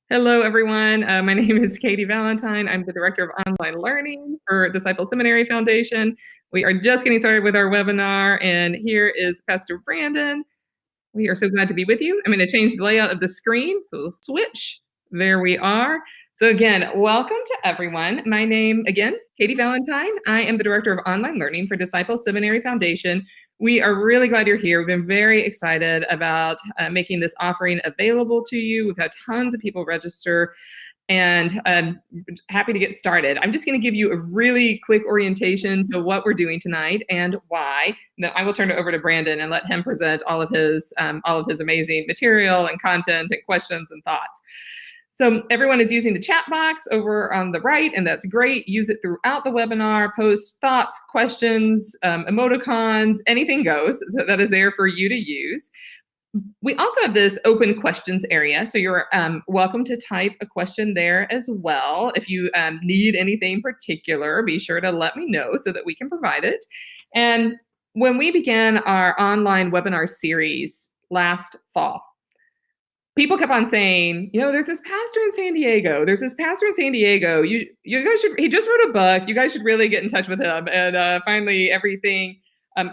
Hello, everyone. My name is Katie Valentine. I'm the Director of Online Learning for Disciple Seminary Foundation. We are just getting started with our webinar, and here is Pastor Brandon. We are so glad to be with you. I'm going to change the layout of the screen, so we'll switch. There we are. So again, welcome to everyone. My name, again, Katie Valentine. I am the Director of Online Learning for Disciple Seminary Foundation. We are really glad you're here. We've been very excited about making this offering available to you. We've had tons of people register, and I'm happy to get started. I'm just going to give you a really quick orientation to what we're doing tonight and why. Then I will turn it over to Brandon and let him present all of his amazing material and content and questions and thoughts. So everyone is using the chat box over on the right, and that's great. Use it throughout the webinar. Post thoughts, questions, emoticons, anything goes. So that is there for you to use. We also have this open questions area, so you're welcome to type a question there as well. If you need anything particular, be sure to let me know so that we can provide it. And when we began our online webinar series last fall, people kept on saying, there's this pastor in San Diego. There's this pastor in San Diego. You guys should, he just wrote a book. You guys should really get in touch with him. And finally, everything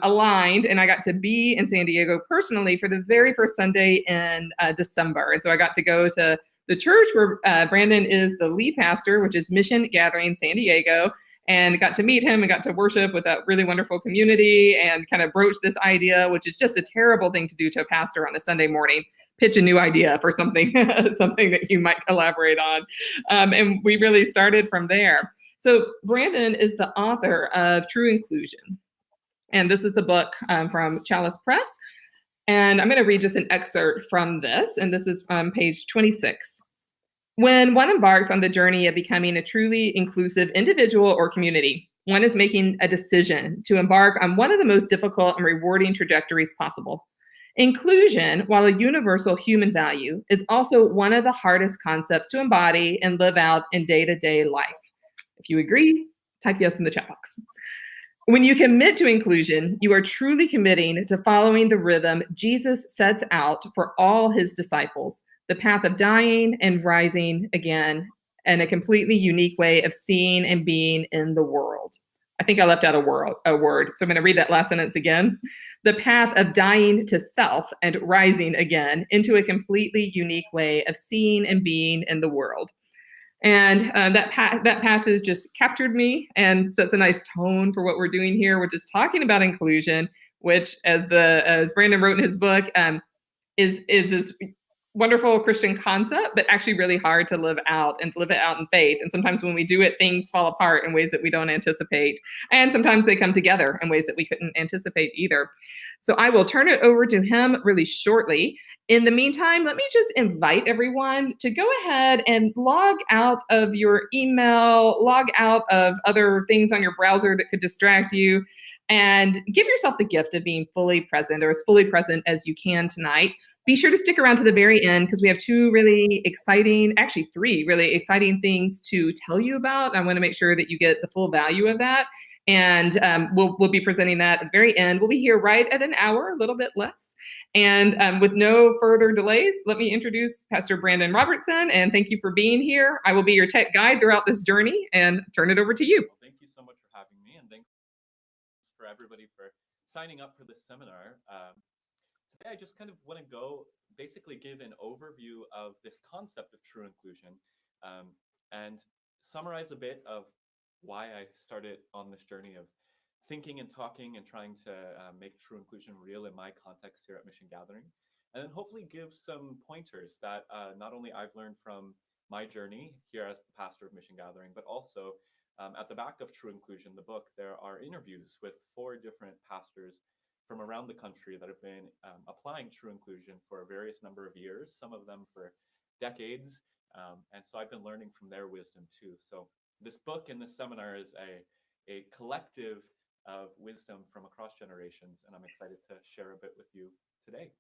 aligned, and I got to be in San Diego personally for the very first Sunday in December. And so I got to go to the church where Brandon is the lead pastor, which is Mission Gathering San Diego, and got to meet him and got to worship with that really wonderful community and kind of broach this idea, which is just a terrible thing to do to a pastor on a Sunday morning. Pitch a new idea for something, something that you might collaborate on. And we really started from there. So Brandon is the author of True Inclusion. And this is the book from Chalice Press. And I'm going to read just an excerpt from this. And this is from page 26. When one embarks on the journey of becoming a truly inclusive individual or community, one is making a decision to embark on one of the most difficult and rewarding trajectories possible. Inclusion, while a universal human value, is also one of the hardest concepts to embody and live out in day-to-day life. If you agree, type yes in the chat box. When you commit to inclusion, you are truly committing to following the rhythm Jesus sets out for all his disciples, the path of dying and rising again, and a completely unique way of seeing and being in the world. I think I left out a word, so I'm going to read that last sentence again. The path of dying to self and rising again into a completely unique way of seeing and being in the world. And that passage just captured me and sets a nice tone for what we're doing here. We're just talking about inclusion, which, as Brandon wrote in his book, is this wonderful Christian concept, but actually really hard to live out and to live it out in faith. And sometimes when we do it, things fall apart in ways that we don't anticipate. And sometimes they come together in ways that we couldn't anticipate either. So I will turn it over to him really shortly. In the meantime, let me just invite everyone to go ahead and log out of your email, log out of other things on your browser that could distract you, and give yourself the gift of being fully present, or as fully present as you can tonight. Be sure to stick around to the very end because we have three really exciting things to tell you about. I want to make sure that you get the full value of that. And we'll be presenting that at the very end. We'll be here right at an hour, a little bit less. And with no further delays, let me introduce Pastor Brandan Robertson, and thank you for being here. I will be your tech guide throughout this journey, and turn it over to you. Well, thank you so much for having me, and thanks for everybody for signing up for this seminar. Today, I just kind of want to basically give an overview of this concept of true inclusion, and summarize a bit of why I started on this journey of thinking and talking and trying to make true inclusion real in my context here at Mission Gathering, and then hopefully give some pointers that not only I've learned from my journey here as the pastor of Mission Gathering, but also at the back of True Inclusion, the book, there are interviews with 4 different pastors from around the country that have been applying true inclusion for a various number of years, some of them for decades. And so I've been learning from their wisdom too. So this book and this seminar is a collective of wisdom from across generations, and I'm excited to share a bit with you today.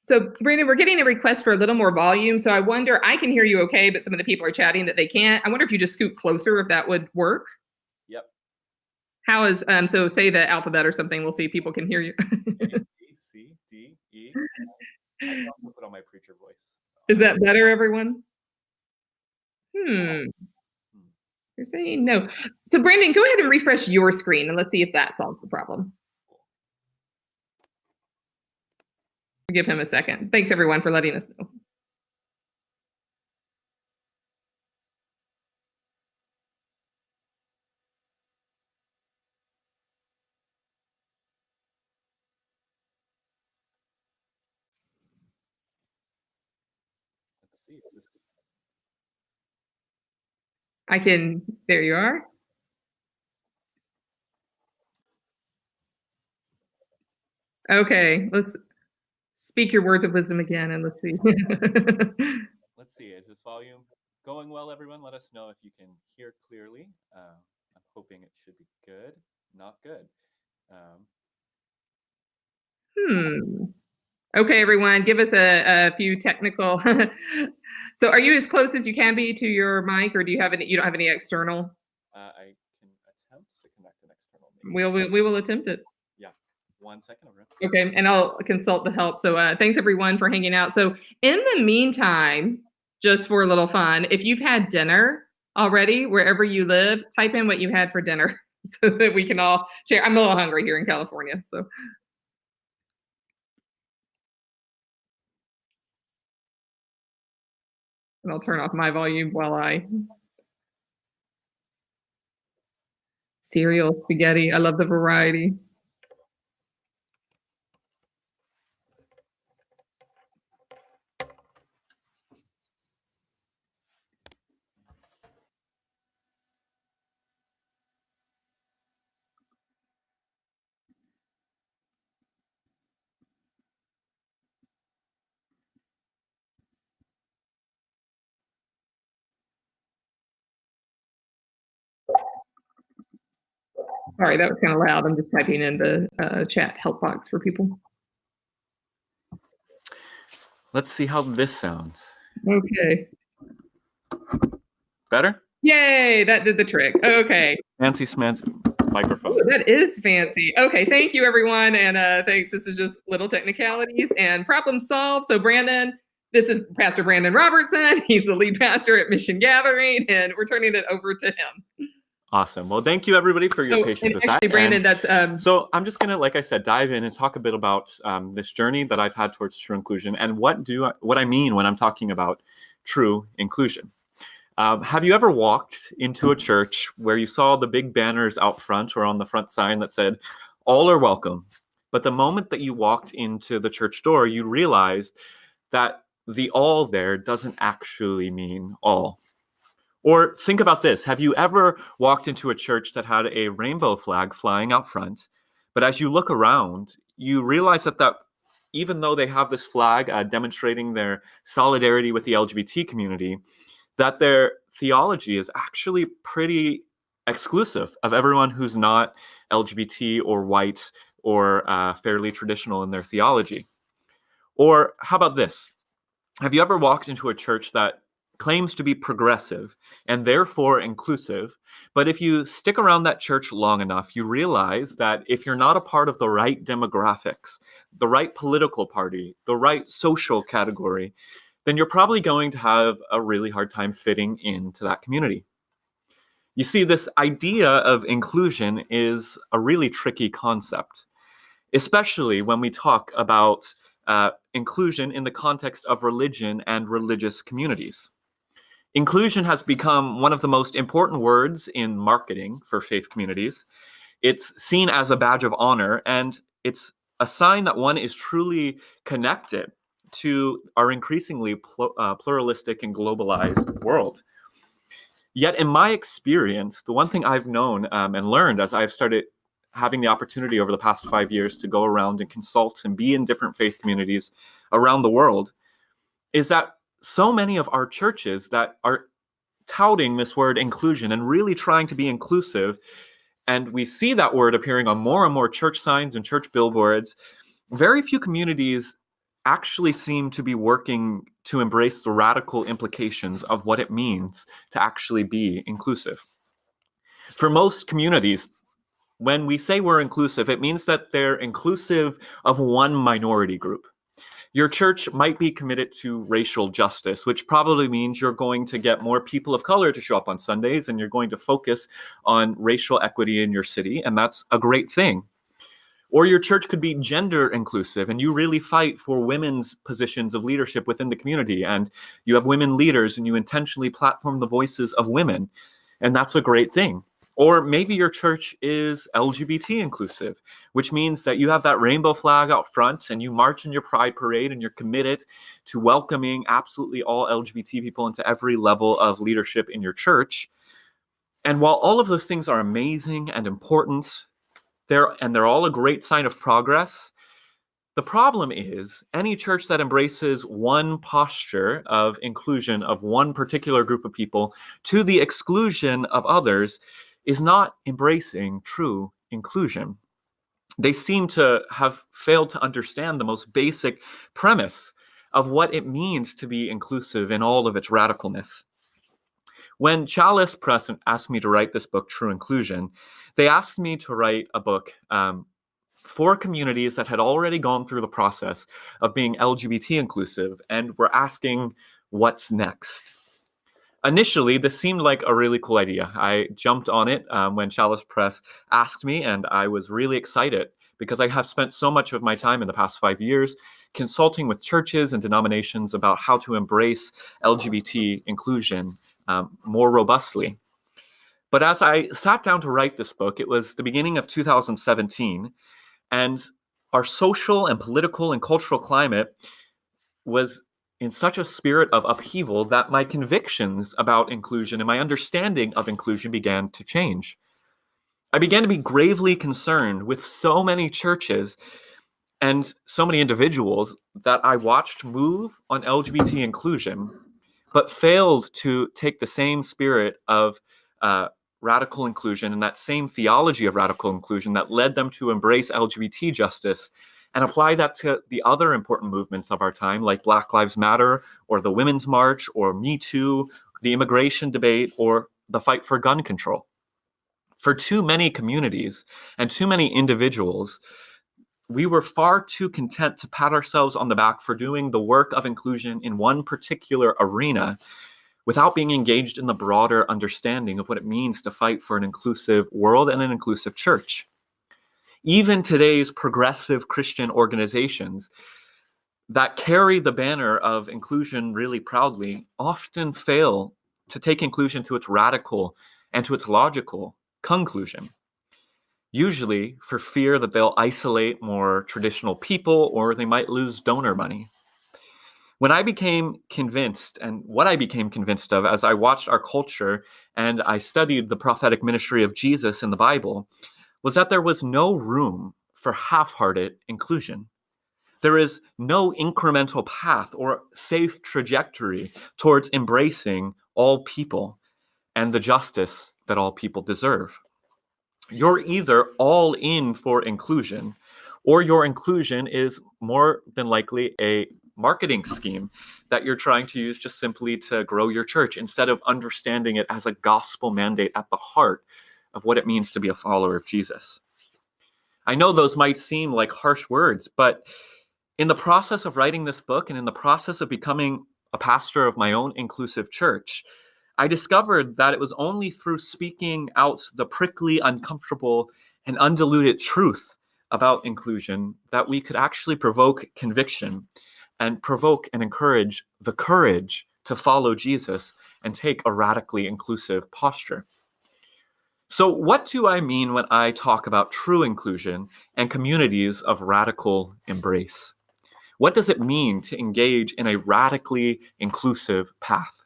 So Brandon, we're getting a request for a little more volume. So I wonder, I can hear you okay, but some of the people are chatting that they can't. I wonder if you just scoot closer, if that would work. Yep. How is, so say the alphabet or something, we'll see if people can hear you. A, B, C, D, E. I can also put on my preacher voice. Is that better, everyone? You're Hmm. saying no. So Brandon, go ahead and refresh your screen and let's see if that solves the problem. Give him a second. Thanks everyone for letting us know. Let's see. I can, there you are. Okay, let's speak your words of wisdom again and let's see. Let's see. Is this volume going well, everyone? Let us know if you can hear clearly. I'm hoping it should be good. Not good. Okay, everyone, give us a few technical. So are you as close as you can be to your mic or do you have any, you don't have any external? I can attempt to connect an external. We will attempt it. Yeah. 1 second. Okay, and I'll consult the help. So thanks everyone for hanging out. So in the meantime, just for a little fun, if you've had dinner already, wherever you live, type in what you had for dinner so that we can all share. I'm a little hungry here in California, so. And I'll turn off my volume while I. Cereal, spaghetti, I love the variety. Sorry, that was kind of loud. I'm just typing in the chat help box for people. Let's see how this sounds. Okay. Better? Yay, that did the trick. Okay. Fancy smancy microphone. Ooh, that is fancy. Okay, thank you everyone. And thanks. This is just little technicalities and problem solved. So Brandon, this is Pastor Brandan Robertson. He's the lead pastor at Mission Gathering, and we're turning it over to him. Awesome. Well, thank you everybody for your patience with that. Brandon, that's so I'm just gonna, like I said, dive in and talk a bit about this journey that I've had towards true inclusion and what I mean when I'm talking about true inclusion. Have you ever walked into a church where you saw the big banners out front or on the front sign that said, "All are welcome," but the moment that you walked into the church door, you realized that the all there doesn't actually mean all? Or think about this. Have you ever walked into a church that had a rainbow flag flying out front, but as you look around, you realize that even though they have this flag demonstrating their solidarity with the LGBT community, that their theology is actually pretty exclusive of everyone who's not LGBT or white or fairly traditional in their theology? Or how about this? Have you ever walked into a church that claims to be progressive and therefore inclusive, but if you stick around that church long enough, you realize that if you're not a part of the right demographics, the right political party, the right social category, then you're probably going to have a really hard time fitting into that community. You see, this idea of inclusion is a really tricky concept, especially when we talk about inclusion in the context of religion and religious communities. Inclusion has become one of the most important words in marketing for faith communities. It's seen as a badge of honor, and it's a sign that one is truly connected to our increasingly pluralistic and globalized world. Yet, in my experience, the one thing I've known and learned as I've started having the opportunity over the past 5 years to go around and consult and be in different faith communities around the world is that so many of our churches that are touting this word inclusion and really trying to be inclusive, and we see that word appearing on more and more church signs and church billboards, very few communities actually seem to be working to embrace the radical implications of what it means to actually be inclusive. For most communities, when we say we're inclusive, it means that they're inclusive of one minority group. Your church might be committed to racial justice, which probably means you're going to get more people of color to show up on Sundays, and you're going to focus on racial equity in your city, and that's a great thing. Or your church could be gender inclusive, and you really fight for women's positions of leadership within the community, and you have women leaders, and you intentionally platform the voices of women, and that's a great thing. Or maybe your church is LGBT inclusive, which means that you have that rainbow flag out front and you march in your pride parade and you're committed to welcoming absolutely all LGBT people into every level of leadership in your church. And while all of those things are amazing and important, they're all a great sign of progress, the problem is any church that embraces one posture of inclusion of one particular group of people to the exclusion of others is not embracing true inclusion. They seem to have failed to understand the most basic premise of what it means to be inclusive in all of its radicalness. When Chalice Press asked me to write this book, True Inclusion, they asked me to write a book for communities that had already gone through the process of being LGBT inclusive and were asking, what's next? Initially, this seemed like a really cool idea. I jumped on it when Chalice Press asked me, and I was really excited because I have spent so much of my time in the past 5 years consulting with churches and denominations about how to embrace LGBT inclusion more robustly. But as I sat down to write this book, it was the beginning of 2017, and our social and political and cultural climate was in such a spirit of upheaval that my convictions about inclusion and my understanding of inclusion began to change. I began to be gravely concerned with so many churches and so many individuals that I watched move on LGBT inclusion, but failed to take the same spirit of radical inclusion and that same theology of radical inclusion that led them to embrace LGBT justice and apply that to the other important movements of our time, like Black Lives Matter, or the Women's March, or Me Too, the immigration debate, or the fight for gun control. For too many communities and too many individuals, we were far too content to pat ourselves on the back for doing the work of inclusion in one particular arena without being engaged in the broader understanding of what it means to fight for an inclusive world and an inclusive church. Even today's progressive Christian organizations that carry the banner of inclusion really proudly often fail to take inclusion to its radical and to its logical conclusion, usually for fear that they'll isolate more traditional people or they might lose donor money. When I became convinced, and what I became convinced of as I watched our culture and I studied the prophetic ministry of Jesus in the Bible, was that there was no room for half-hearted inclusion. There is no incremental path or safe trajectory towards embracing all people and the justice that all people deserve. You're either all in for inclusion, or your inclusion is more than likely a marketing scheme that you're trying to use just simply to grow your church instead of understanding it as a gospel mandate at the heart of what it means to be a follower of Jesus. I know those might seem like harsh words, but in the process of writing this book and in the process of becoming a pastor of my own inclusive church, I discovered that it was only through speaking out the prickly, uncomfortable, and undiluted truth about inclusion that we could actually provoke conviction and provoke and encourage the courage to follow Jesus and take a radically inclusive posture. So what do I mean when I talk about true inclusion and communities of radical embrace? What does it mean to engage in a radically inclusive path?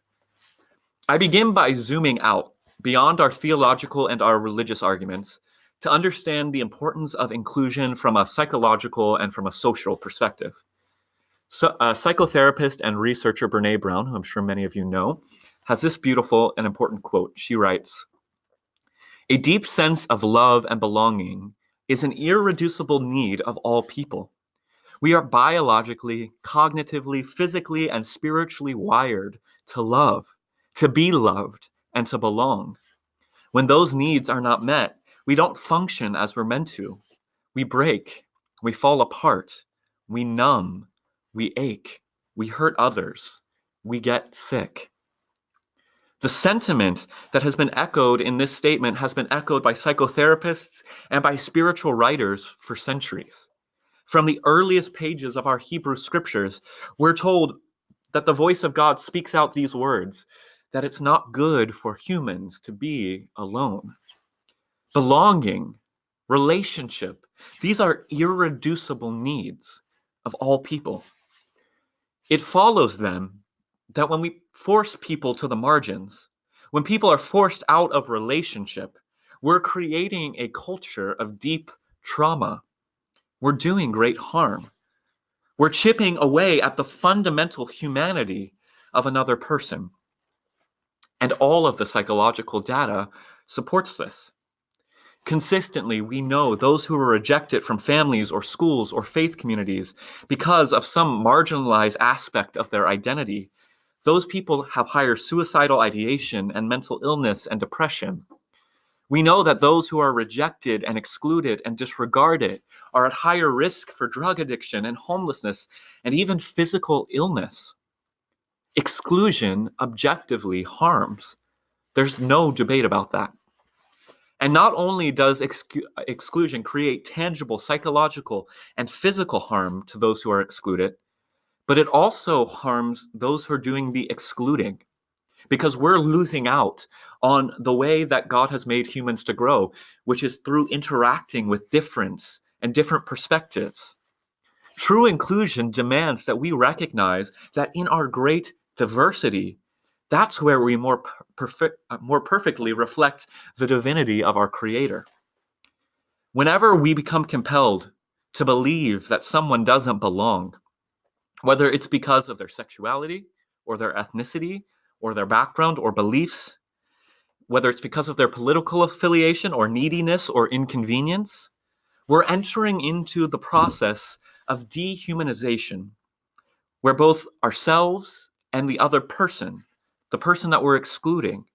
I begin by zooming out beyond our theological and our religious arguments to understand the importance of inclusion from a psychological and from a social perspective. So, psychotherapist and researcher Brene Brown, who I'm sure many of you know, has this beautiful and important quote. She writes, "A deep sense of love and belonging is an irreducible need of all people. We are biologically, cognitively, physically, and spiritually wired to love, to be loved, and to belong. When those needs are not met, we don't function as we're meant to. We break, we fall apart, we numb, we ache, we hurt others, we get sick. The sentiment that has been echoed in this statement has been echoed by psychotherapists and by spiritual writers for centuries. From the earliest pages of our Hebrew scriptures, we're told that the voice of God speaks out these words, that it's not good for humans to be alone. Belonging, relationship, these are irreducible needs of all people. It follows then that when we force people to the margins, when people are forced out of relationship, we're creating a culture of deep trauma. We're doing great harm. We're chipping away at the fundamental humanity of another person. And all of the psychological data supports this. Consistently, we know those who are rejected from families or schools or faith communities because of some marginalized aspect of their identity, those people have higher suicidal ideation and mental illness and depression. We know that those who are rejected and excluded and disregarded are at higher risk for drug addiction and homelessness and even physical illness. Exclusion objectively harms. There's no debate about that. And not only does exclusion create tangible psychological and physical harm to those who are excluded, but it also harms those who are doing the excluding, because we're losing out on the way that God has made humans to grow, which is through interacting with difference and different perspectives. True inclusion demands that we recognize that in our great diversity, that's where we more perfectly reflect the divinity of our Creator. Whenever we become compelled to believe that someone doesn't belong, whether it's because of their sexuality or their ethnicity or their background or beliefs, whether it's because of their political affiliation or neediness or inconvenience, we're entering into the process of dehumanization, where both ourselves and the other person, the person that we're excluding,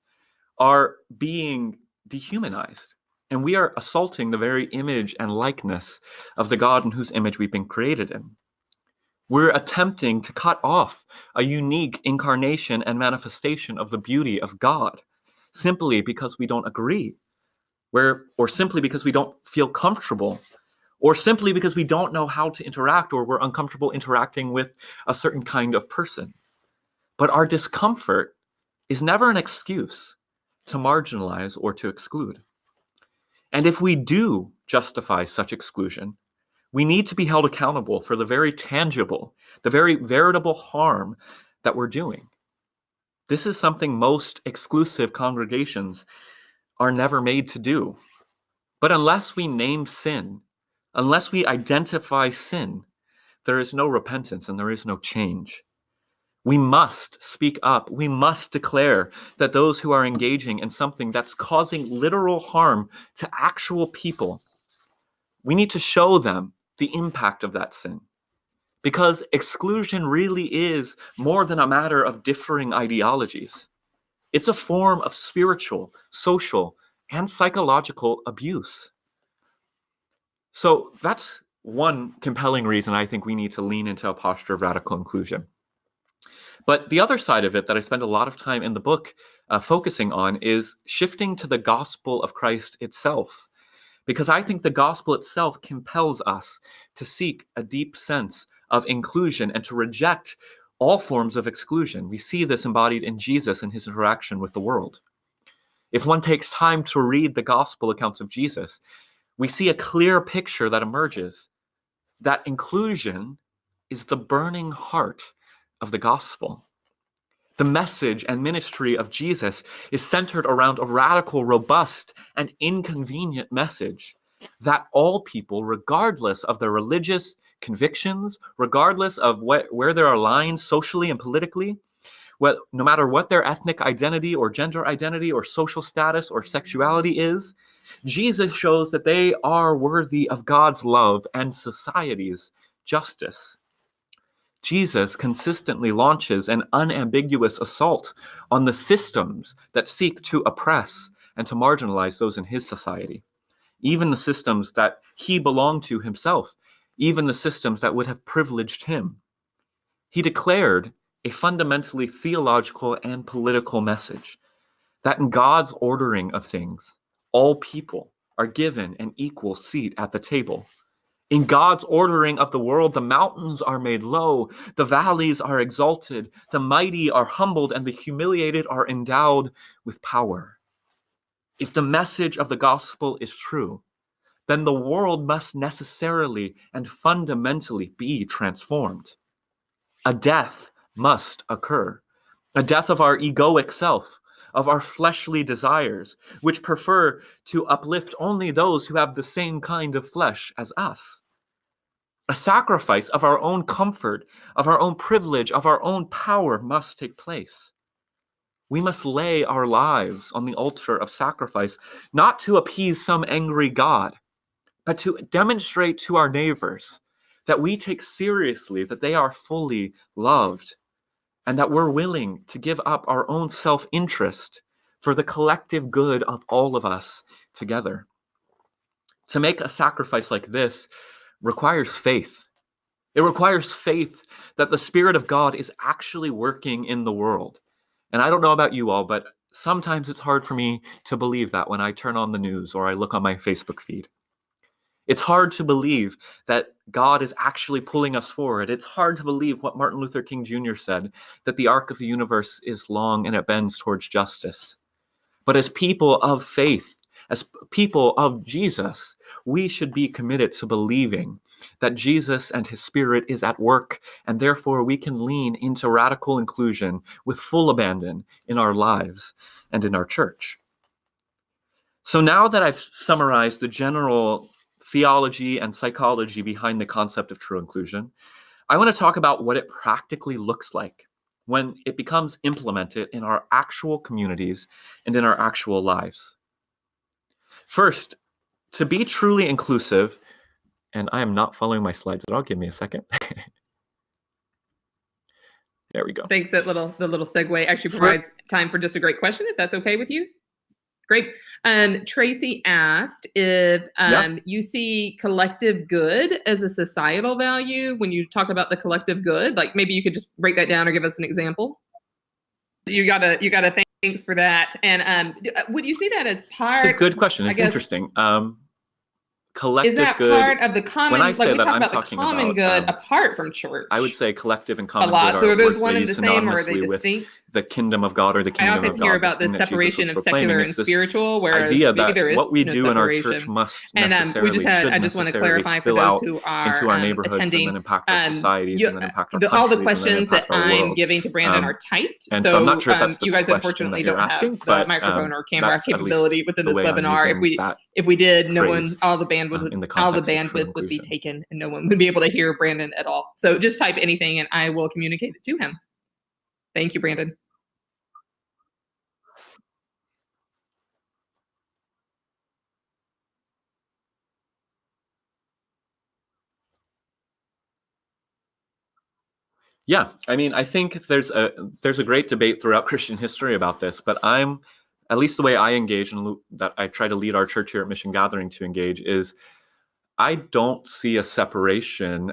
are being dehumanized. And we are assaulting the very image and likeness of the God in whose image we've been created in. We're attempting to cut off a unique incarnation and manifestation of the beauty of God simply because we don't agree, or simply because we don't feel comfortable, or simply because we don't know how to interact, or we're uncomfortable interacting with a certain kind of person. But our discomfort is never an excuse to marginalize or to exclude. And if we do justify such exclusion, we need to be held accountable for the very tangible, the very veritable harm that we're doing. This is something most exclusive congregations are never made to do. But unless we name sin, unless we identify sin, there is no repentance and there is no change. We must speak up. We must declare that those who are engaging in something that's causing literal harm to actual people, we need to show them the impact of that sin. Because exclusion really is more than a matter of differing ideologies. It's a form of spiritual, social, and psychological abuse. So that's one compelling reason I think we need to lean into a posture of radical inclusion. But the other side of it that I spend a lot of time in the book focusing on is shifting to the gospel of Christ itself. Because I think the gospel itself compels us to seek a deep sense of inclusion and to reject all forms of exclusion. We see this embodied in Jesus and his interaction with the world. If one takes time to read the gospel accounts of Jesus, we see a clear picture that emerges, that inclusion is the burning heart of the gospel. The message and ministry of Jesus is centered around a radical, robust, and inconvenient message that all people, regardless of their religious convictions, regardless of where there are lines socially and politically, no matter what their ethnic identity or gender identity or social status or sexuality is, Jesus shows that they are worthy of God's love and society's justice. Jesus consistently launches an unambiguous assault on the systems that seek to oppress and to marginalize those in his society, even the systems that he belonged to himself, even the systems that would have privileged him. He declared a fundamentally theological and political message that in God's ordering of things, all people are given an equal seat at the table. In God's ordering of the world, the mountains are made low, the valleys are exalted, the mighty are humbled, and the humiliated are endowed with power. If the message of the gospel is true, then the world must necessarily and fundamentally be transformed. A death must occur, a death of our egoic self, of our fleshly desires, which prefer to uplift only those who have the same kind of flesh as us. A sacrifice of our own comfort, of our own privilege, of our own power must take place. We must lay our lives on the altar of sacrifice, not to appease some angry God, but to demonstrate to our neighbors that we take seriously that they are fully loved and that we're willing to give up our own self-interest for the collective good of all of us together. To make a sacrifice like this requires faith. It requires faith that the Spirit of God is actually working in the world. And I don't know about you all, but sometimes it's hard for me to believe that when I turn on the news or I look on my Facebook feed. It's hard to believe that God is actually pulling us forward. It's hard to believe what Martin Luther King Jr. said, that the arc of the universe is long and it bends towards justice. But as people of faith, as people of Jesus, we should be committed to believing that Jesus and his Spirit is at work, and therefore we can lean into radical inclusion with full abandon in our lives and in our church. So now that I've summarized the general theology and psychology behind the concept of true inclusion, I want to talk about what it practically looks like when it becomes implemented in our actual communities and in our actual lives. First, to be truly inclusive, and I am not following my slides at all, give me a second. There we go. Thanks. The little segue actually provides time for just a great question, if that's okay with you. Great. Tracy asked if you see collective good as a societal value when you talk about the collective good. Like maybe you could just break that down or give us an example. You gotta thanks for that. And would you see that as part? It's a good question. It's interesting. Collective is that good, part of the common? When I say like we that, talk I'm about the talking common about, good apart from church. I would say collective and a common lot. good So are are those words one they and the use same, or are they synonymously with distinct? the kingdom of God or the I kingdom often of God. hear about the thing that Jesus was separation of proclaiming. secular and It's this spiritual, whereas idea maybe that there is what we no do in our separation. church must And necessarily, I just want to clarify for spill those out who are into our neighborhoods attending. and then impact our societies and then impact our countries all the and then questions that impact our I'm world. giving to Brandon are typed, And so I'm not sure if that's the you guys question unfortunately that you're don't asking, have the but microphone or camera that's at capability least within the this way I'm webinar. using that If we did, no one, phrase, all the bandwidth in the all the context of true bandwidth would be inclusion. taken, and no one would be able to hear Brandon at all. So just type anything, and I will communicate it to him. Thank you, Brandon. Yeah, I mean, I think there's a great debate throughout Christian history about this, but at least the way I engage and that I try to lead our church here at Mission Gathering to engage is I don't see a separation.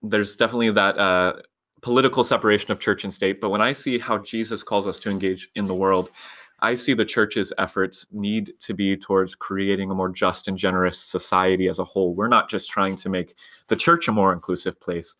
There's definitely that political separation of church and state, but when I see how Jesus calls us to engage in the world, I see the church's efforts need to be towards creating a more just and generous society as a whole. We're not just trying to make the church a more inclusive place.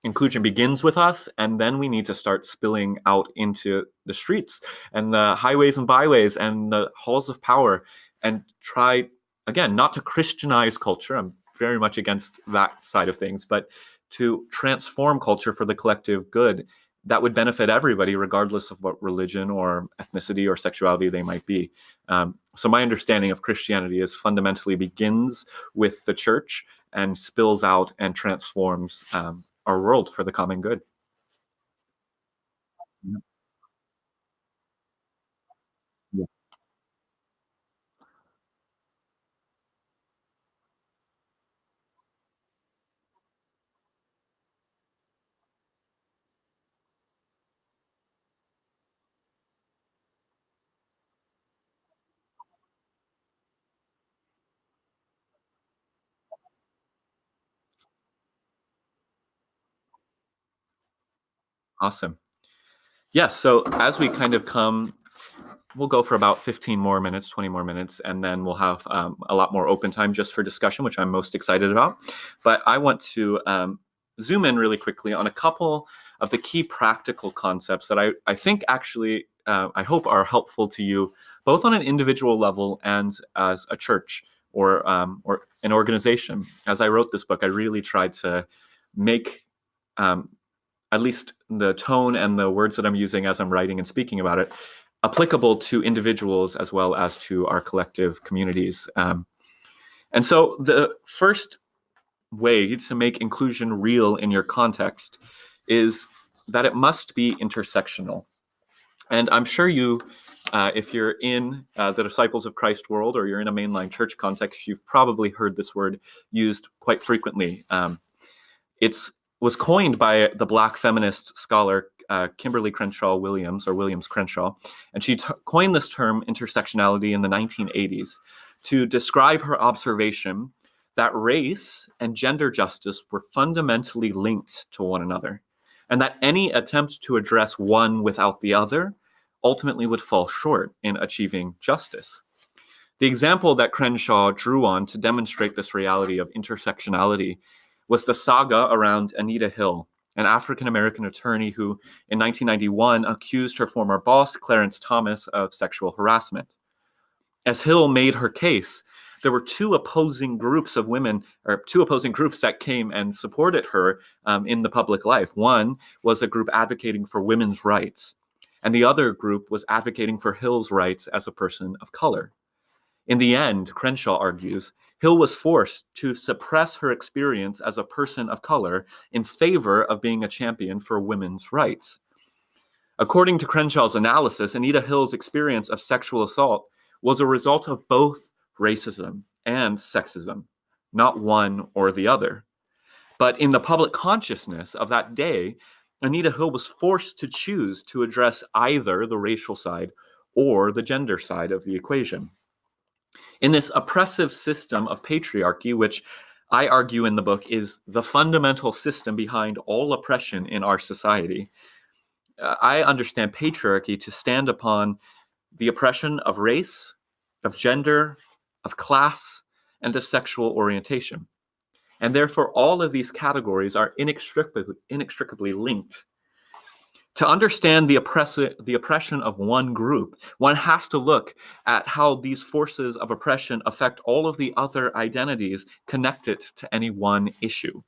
Inclusion begins with us, and then we need to start spilling out into the streets and the highways and byways and the halls of power and try, again, not to Christianize culture. I'm very much against that side of things, but to transform culture for the collective good that would benefit everybody, regardless of what religion or ethnicity or sexuality they might be. So my understanding of Christianity is fundamentally begins with the church and spills out and transforms our world for the common good. Yeah. Awesome. Yes, so as we kind of we'll go for about 15 more minutes, 20 more minutes, and then we'll have a lot more open time just for discussion, which I'm most excited about. But I want to zoom in really quickly on a couple of the key practical concepts that I think actually, I hope are helpful to you, both on an individual level and as a church or an organization. As I wrote this book, I really tried to make at least the tone and the words that I'm using as I'm writing and speaking about it applicable to individuals as well as to our collective communities. And so the first way to make inclusion real in your context is that it must be intersectional. And I'm sure you, if you're in the Disciples of Christ world or you're in a mainline church context, you've probably heard this word used quite frequently. It was coined by the Black feminist scholar Kimberly Crenshaw Williams, or Williams Crenshaw, and she coined this term intersectionality in the 1980s to describe her observation that race and gender justice were fundamentally linked to one another, and that any attempt to address one without the other ultimately would fall short in achieving justice. The example that Crenshaw drew on to demonstrate this reality of intersectionality was the saga around Anita Hill, an African-American attorney who in 1991 accused her former boss, Clarence Thomas, of sexual harassment. As Hill made her case, there were two opposing groups that came and supported her in the public life. One was a group advocating for women's rights, and the other group was advocating for Hill's rights as a person of color. In the end, Crenshaw argues, Hill was forced to suppress her experience as a person of color in favor of being a champion for women's rights. According to Crenshaw's analysis, Anita Hill's experience of sexual assault was a result of both racism and sexism, not one or the other. But in the public consciousness of that day, Anita Hill was forced to choose to address either the racial side or the gender side of the equation. In this oppressive system of patriarchy, which I argue in the book is the fundamental system behind all oppression in our society, I understand patriarchy to stand upon the oppression of race, of gender, of class, and of sexual orientation. And therefore, all of these categories are inextricably linked. To understand the oppression of one group, one has to look at how these forces of oppression affect all of the other identities connected to any one issue.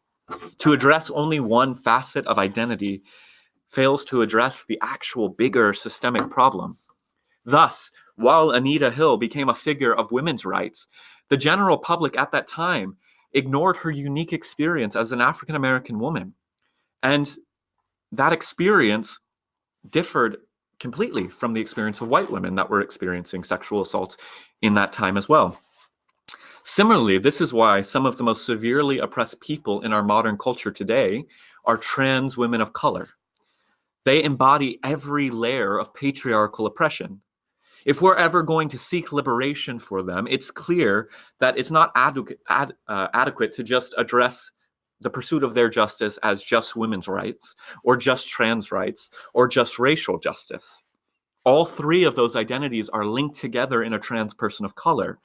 To address only one facet of identity fails to address the actual bigger systemic problem. Thus, while Anita Hill became a figure of women's rights, the general public at that time ignored her unique experience as an African-American woman. And that experience differed completely from the experience of white women that were experiencing sexual assault in that time as well. Similarly, this is why some of the most severely oppressed people in our modern culture today are trans women of color. They embody every layer of patriarchal oppression. If we're ever going to seek liberation for them, it's clear that it's not adequate to just address the pursuit of their justice as just women's rights, or just trans rights, or just racial justice. All three of those identities are linked together in a trans person of color.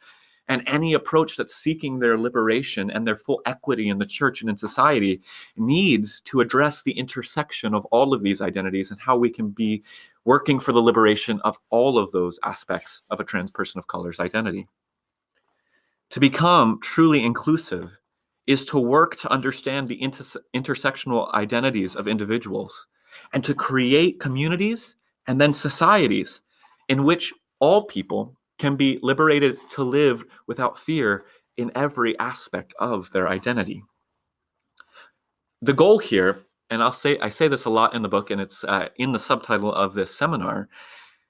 And any approach that's seeking their liberation and their full equity in the church and in society needs to address the intersection of all of these identities and how we can be working for the liberation of all of those aspects of a trans person of color's identity. To become truly inclusive is to work to understand the intersectional identities of individuals and to create communities and then societies in which all people can be liberated to live without fear in every aspect of their identity. The goal here, and I say this a lot in the book, and it's in the subtitle of this seminar,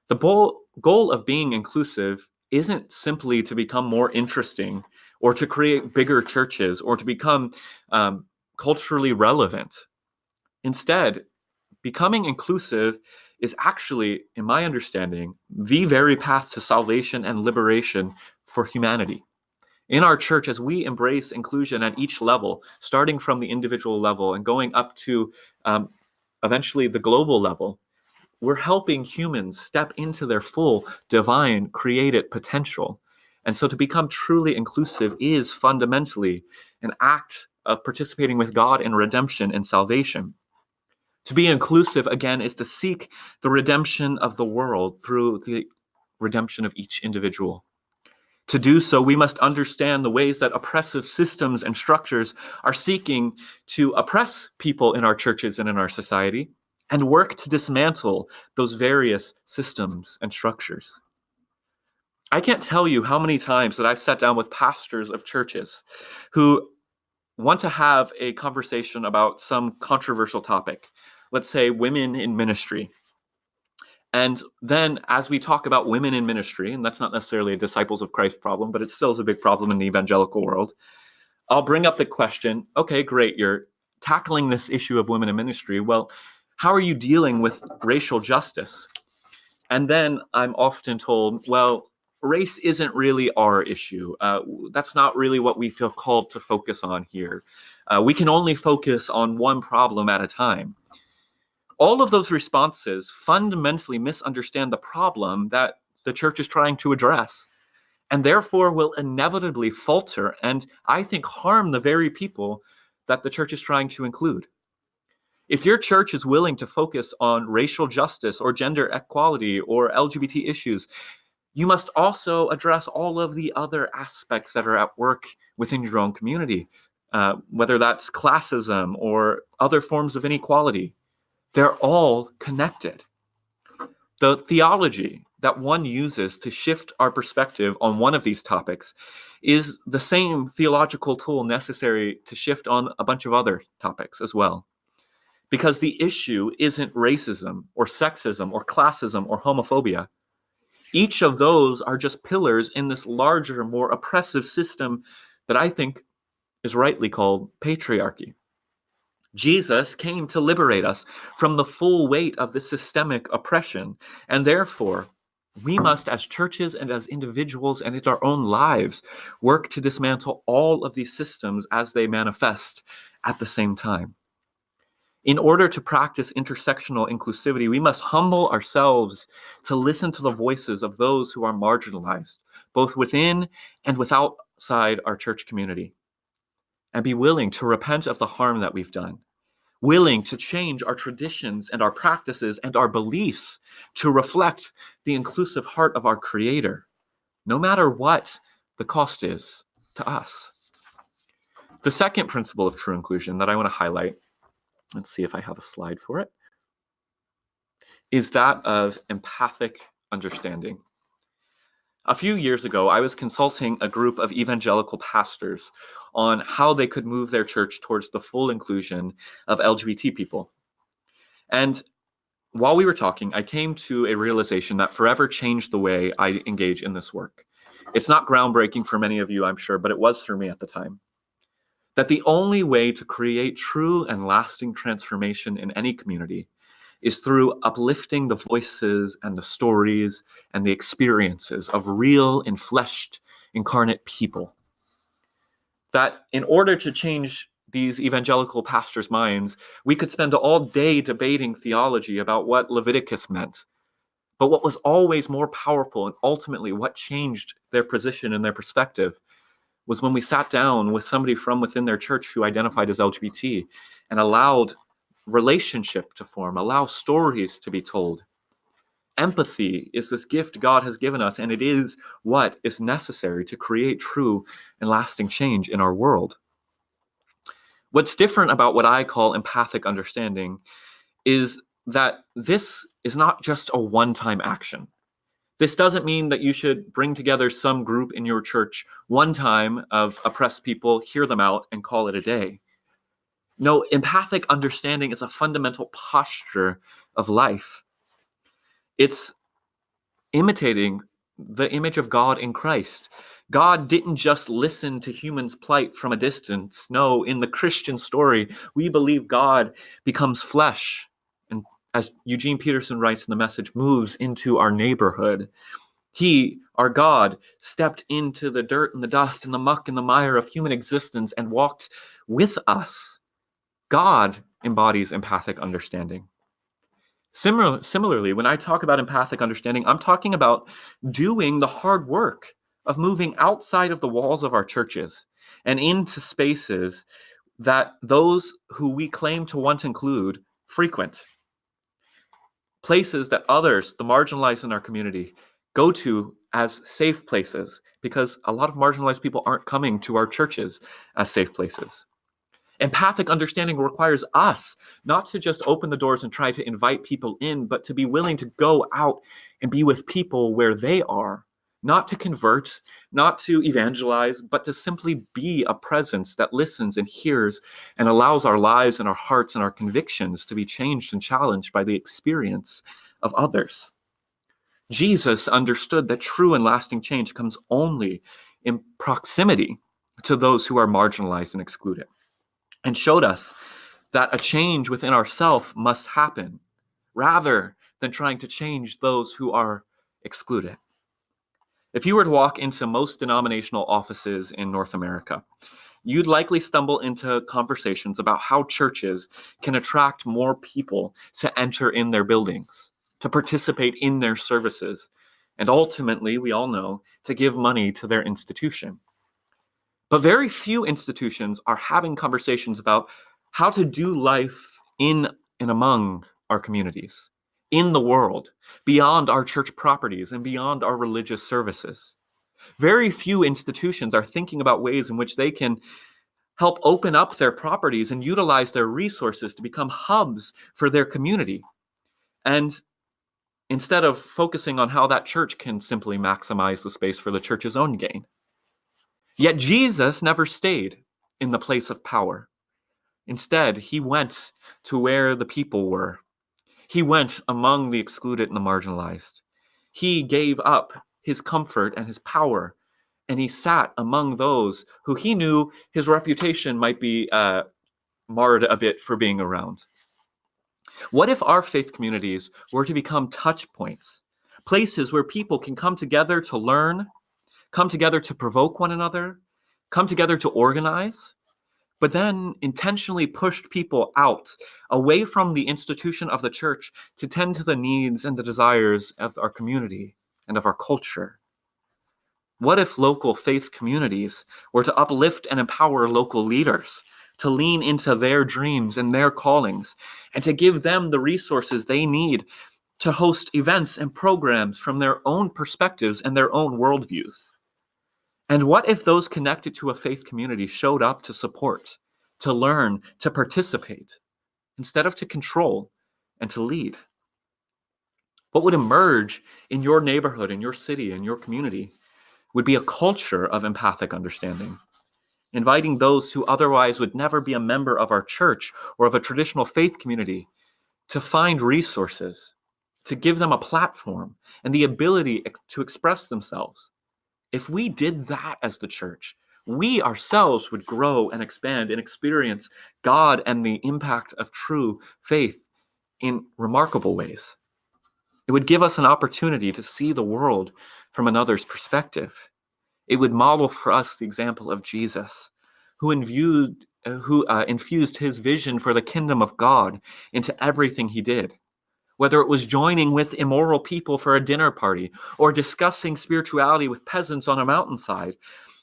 the goal of being inclusive isn't simply to become more interesting or to create bigger churches or to become culturally relevant. Instead, becoming inclusive is actually, in my understanding, the very path to salvation and liberation for humanity. In our church, as we embrace inclusion at each level, starting from the individual level and going up to a eventually the global level, we're helping humans step into their full divine created potential. And so to become truly inclusive is fundamentally an act of participating with God in redemption and salvation. To be inclusive, again, is to seek the redemption of the world through the redemption of each individual. To do so, we must understand the ways that oppressive systems and structures are seeking to oppress people in our churches and in our society, and work to dismantle those various systems and structures. I can't tell you how many times that I've sat down with pastors of churches who want to have a conversation about some controversial topic, let's say women in ministry. And then as we talk about women in ministry, and that's not necessarily a Disciples of Christ problem, but it still is a big problem in the evangelical world, I'll bring up the question, okay, great, you're tackling this issue of women in ministry. Well, how are you dealing with racial justice? And then I'm often told, well, race isn't really our issue. That's not really what we feel called to focus on here. We can only focus on one problem at a time. All of those responses fundamentally misunderstand the problem that the church is trying to address, and therefore will inevitably falter and, I think, harm the very people that the church is trying to include. If your church is willing to focus on racial justice or gender equality or LGBT issues, you must also address all of the other aspects that are at work within your own community, whether that's classism or other forms of inequality. They're all connected. The theology that one uses to shift our perspective on one of these topics is the same theological tool necessary to shift on a bunch of other topics as well. Because the issue isn't racism or sexism or classism or homophobia. Each of those are just pillars in this larger, more oppressive system that I think is rightly called patriarchy. Jesus came to liberate us from the full weight of this systemic oppression, and therefore, we must, as churches and as individuals and in our own lives, work to dismantle all of these systems as they manifest at the same time. In order to practice intersectional inclusivity, we must humble ourselves to listen to the voices of those who are marginalized, both within and outside our church community, and be willing to repent of the harm that we've done, willing to change our traditions and our practices and our beliefs to reflect the inclusive heart of our Creator, no matter what the cost is to us. The second principle of true inclusion that I want to highlight, let's see if I have a slide for it, is that of empathic understanding. A few years ago, I was consulting a group of evangelical pastors on how they could move their church towards the full inclusion of LGBT people. And while we were talking, I came to a realization that forever changed the way I engage in this work. It's not groundbreaking for many of you, I'm sure, but it was for me at the time. That the only way to create true and lasting transformation in any community is through uplifting the voices and the stories and the experiences of real, enfleshed, incarnate people. That in order to change these evangelical pastors' minds, we could spend all day debating theology about what Leviticus meant. But what was always more powerful and ultimately what changed their position and their perspective was when we sat down with somebody from within their church who identified as LGBT and allowed relationship to form, allow stories to be told. Empathy is this gift God has given us, and it is what is necessary to create true and lasting change in our world. What's different about what I call empathic understanding is that this is not just a one-time action. This doesn't mean that you should bring together some group in your church one time of oppressed people, hear them out, and call it a day. No, empathic understanding is a fundamental posture of life. It's imitating the image of God in Christ. God didn't just listen to humans' plight from a distance. No, in the Christian story, we believe God becomes flesh, and as Eugene Peterson writes in the Message, moves into our neighborhood. He, our God, stepped into the dirt and the dust and the muck and the mire of human existence and walked with us. God embodies empathic understanding. Similarly, when I talk about empathic understanding, I'm talking about doing the hard work of moving outside of the walls of our churches and into spaces that those who we claim to want to include frequent. Places that others, the marginalized in our community, go to as safe places, because a lot of marginalized people aren't coming to our churches as safe places. Empathic understanding requires us not to just open the doors and try to invite people in, but to be willing to go out and be with people where they are, not to convert, not to evangelize, but to simply be a presence that listens and hears and allows our lives and our hearts and our convictions to be changed and challenged by the experience of others. Jesus understood that true and lasting change comes only in proximity to those who are marginalized and excluded, and showed us that a change within ourselves must happen rather than trying to change those who are excluded. If you were to walk into most denominational offices in North America, you'd likely stumble into conversations about how churches can attract more people to enter in their buildings, to participate in their services, and ultimately, we all know, to give money to their institution. But very few institutions are having conversations about how to do life in and among our communities, in the world, beyond our church properties and beyond our religious services. Very few institutions are thinking about ways in which they can help open up their properties and utilize their resources to become hubs for their community. And instead of focusing on how that church can simply maximize the space for the church's own gain. Yet Jesus never stayed in the place of power. Instead, he went to where the people were. He went among the excluded and the marginalized. He gave up his comfort and his power, and he sat among those who he knew his reputation might be marred a bit for being around. What if our faith communities were to become touch points, places where people can come together to learn, come together to provoke one another, come together to organize, but then intentionally pushed people out, away from the institution of the church to tend to the needs and the desires of our community and of our culture? What if local faith communities were to uplift and empower local leaders, to lean into their dreams and their callings, and to give them the resources they need to host events and programs from their own perspectives and their own worldviews? And what if those connected to a faith community showed up to support, to learn, to participate, instead of to control and to lead? What would emerge in your neighborhood, in your city, in your community would be a culture of empathic understanding, inviting those who otherwise would never be a member of our church or of a traditional faith community to find resources, to give them a platform and the ability to express themselves. If we did that as the church, we ourselves would grow and expand and experience God and the impact of true faith in remarkable ways. It would give us an opportunity to see the world from another's perspective. It would model for us the example of Jesus, who infused his vision for the kingdom of God into everything he did. Whether it was joining with immoral people for a dinner party, or discussing spirituality with peasants on a mountainside,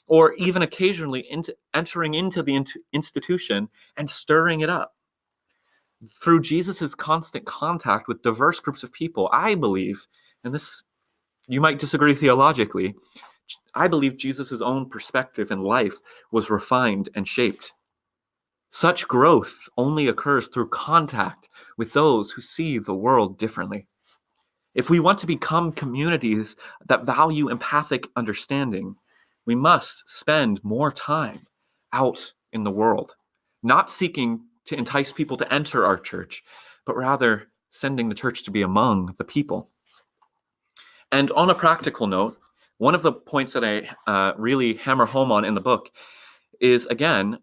or even occasionally entering into the institution and stirring it up. Through Jesus' constant contact with diverse groups of people, I believe, and this you might disagree theologically, I believe Jesus' own perspective in life was refined and shaped. Such growth only occurs through contact with those who see the world differently. If we want to become communities that value empathic understanding, we must spend more time out in the world, not seeking to entice people to enter our church, but rather sending the church to be among the people. And on a practical note, one of the points that I really hammer home on in the book is, again,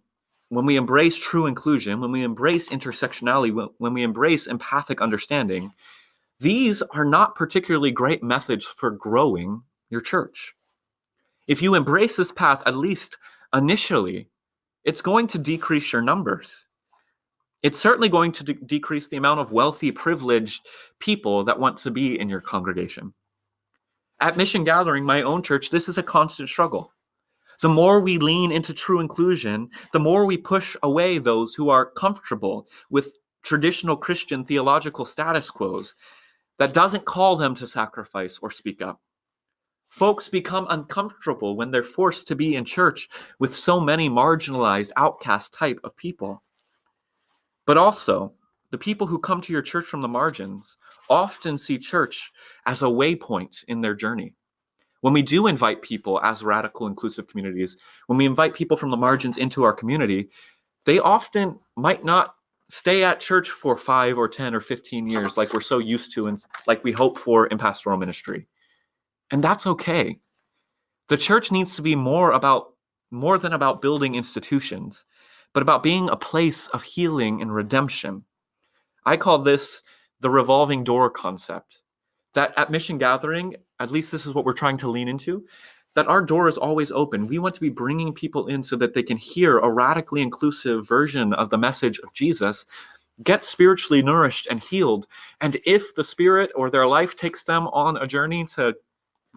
when we embrace true inclusion, when we embrace intersectionality, when we embrace empathic understanding, these are not particularly great methods for growing your church. If you embrace this path, at least initially, it's going to decrease your numbers. It's certainly going to decrease the amount of wealthy, privileged people that want to be in your congregation. At Mission Gathering, my own church, this is a constant struggle. The more we lean into true inclusion, the more we push away those who are comfortable with traditional Christian theological status quos that doesn't call them to sacrifice or speak up. Folks become uncomfortable when they're forced to be in church with so many marginalized, outcast type of people. But also, the people who come to your church from the margins often see church as a waypoint in their journey. When we do invite people as radical inclusive communities, when we invite people from the margins into our community, they often might not stay at church for 5 or 10 or 15 years like we're so used to and like we hope for in pastoral ministry. And that's okay. The church needs to be more than about building institutions, but about being a place of healing and redemption. I call this the revolving door concept. That at Mission Gathering, at least this is what we're trying to lean into, that our door is always open. We want to be bringing people in so that they can hear a radically inclusive version of the message of Jesus, get spiritually nourished and healed. And if the Spirit or their life takes them on a journey to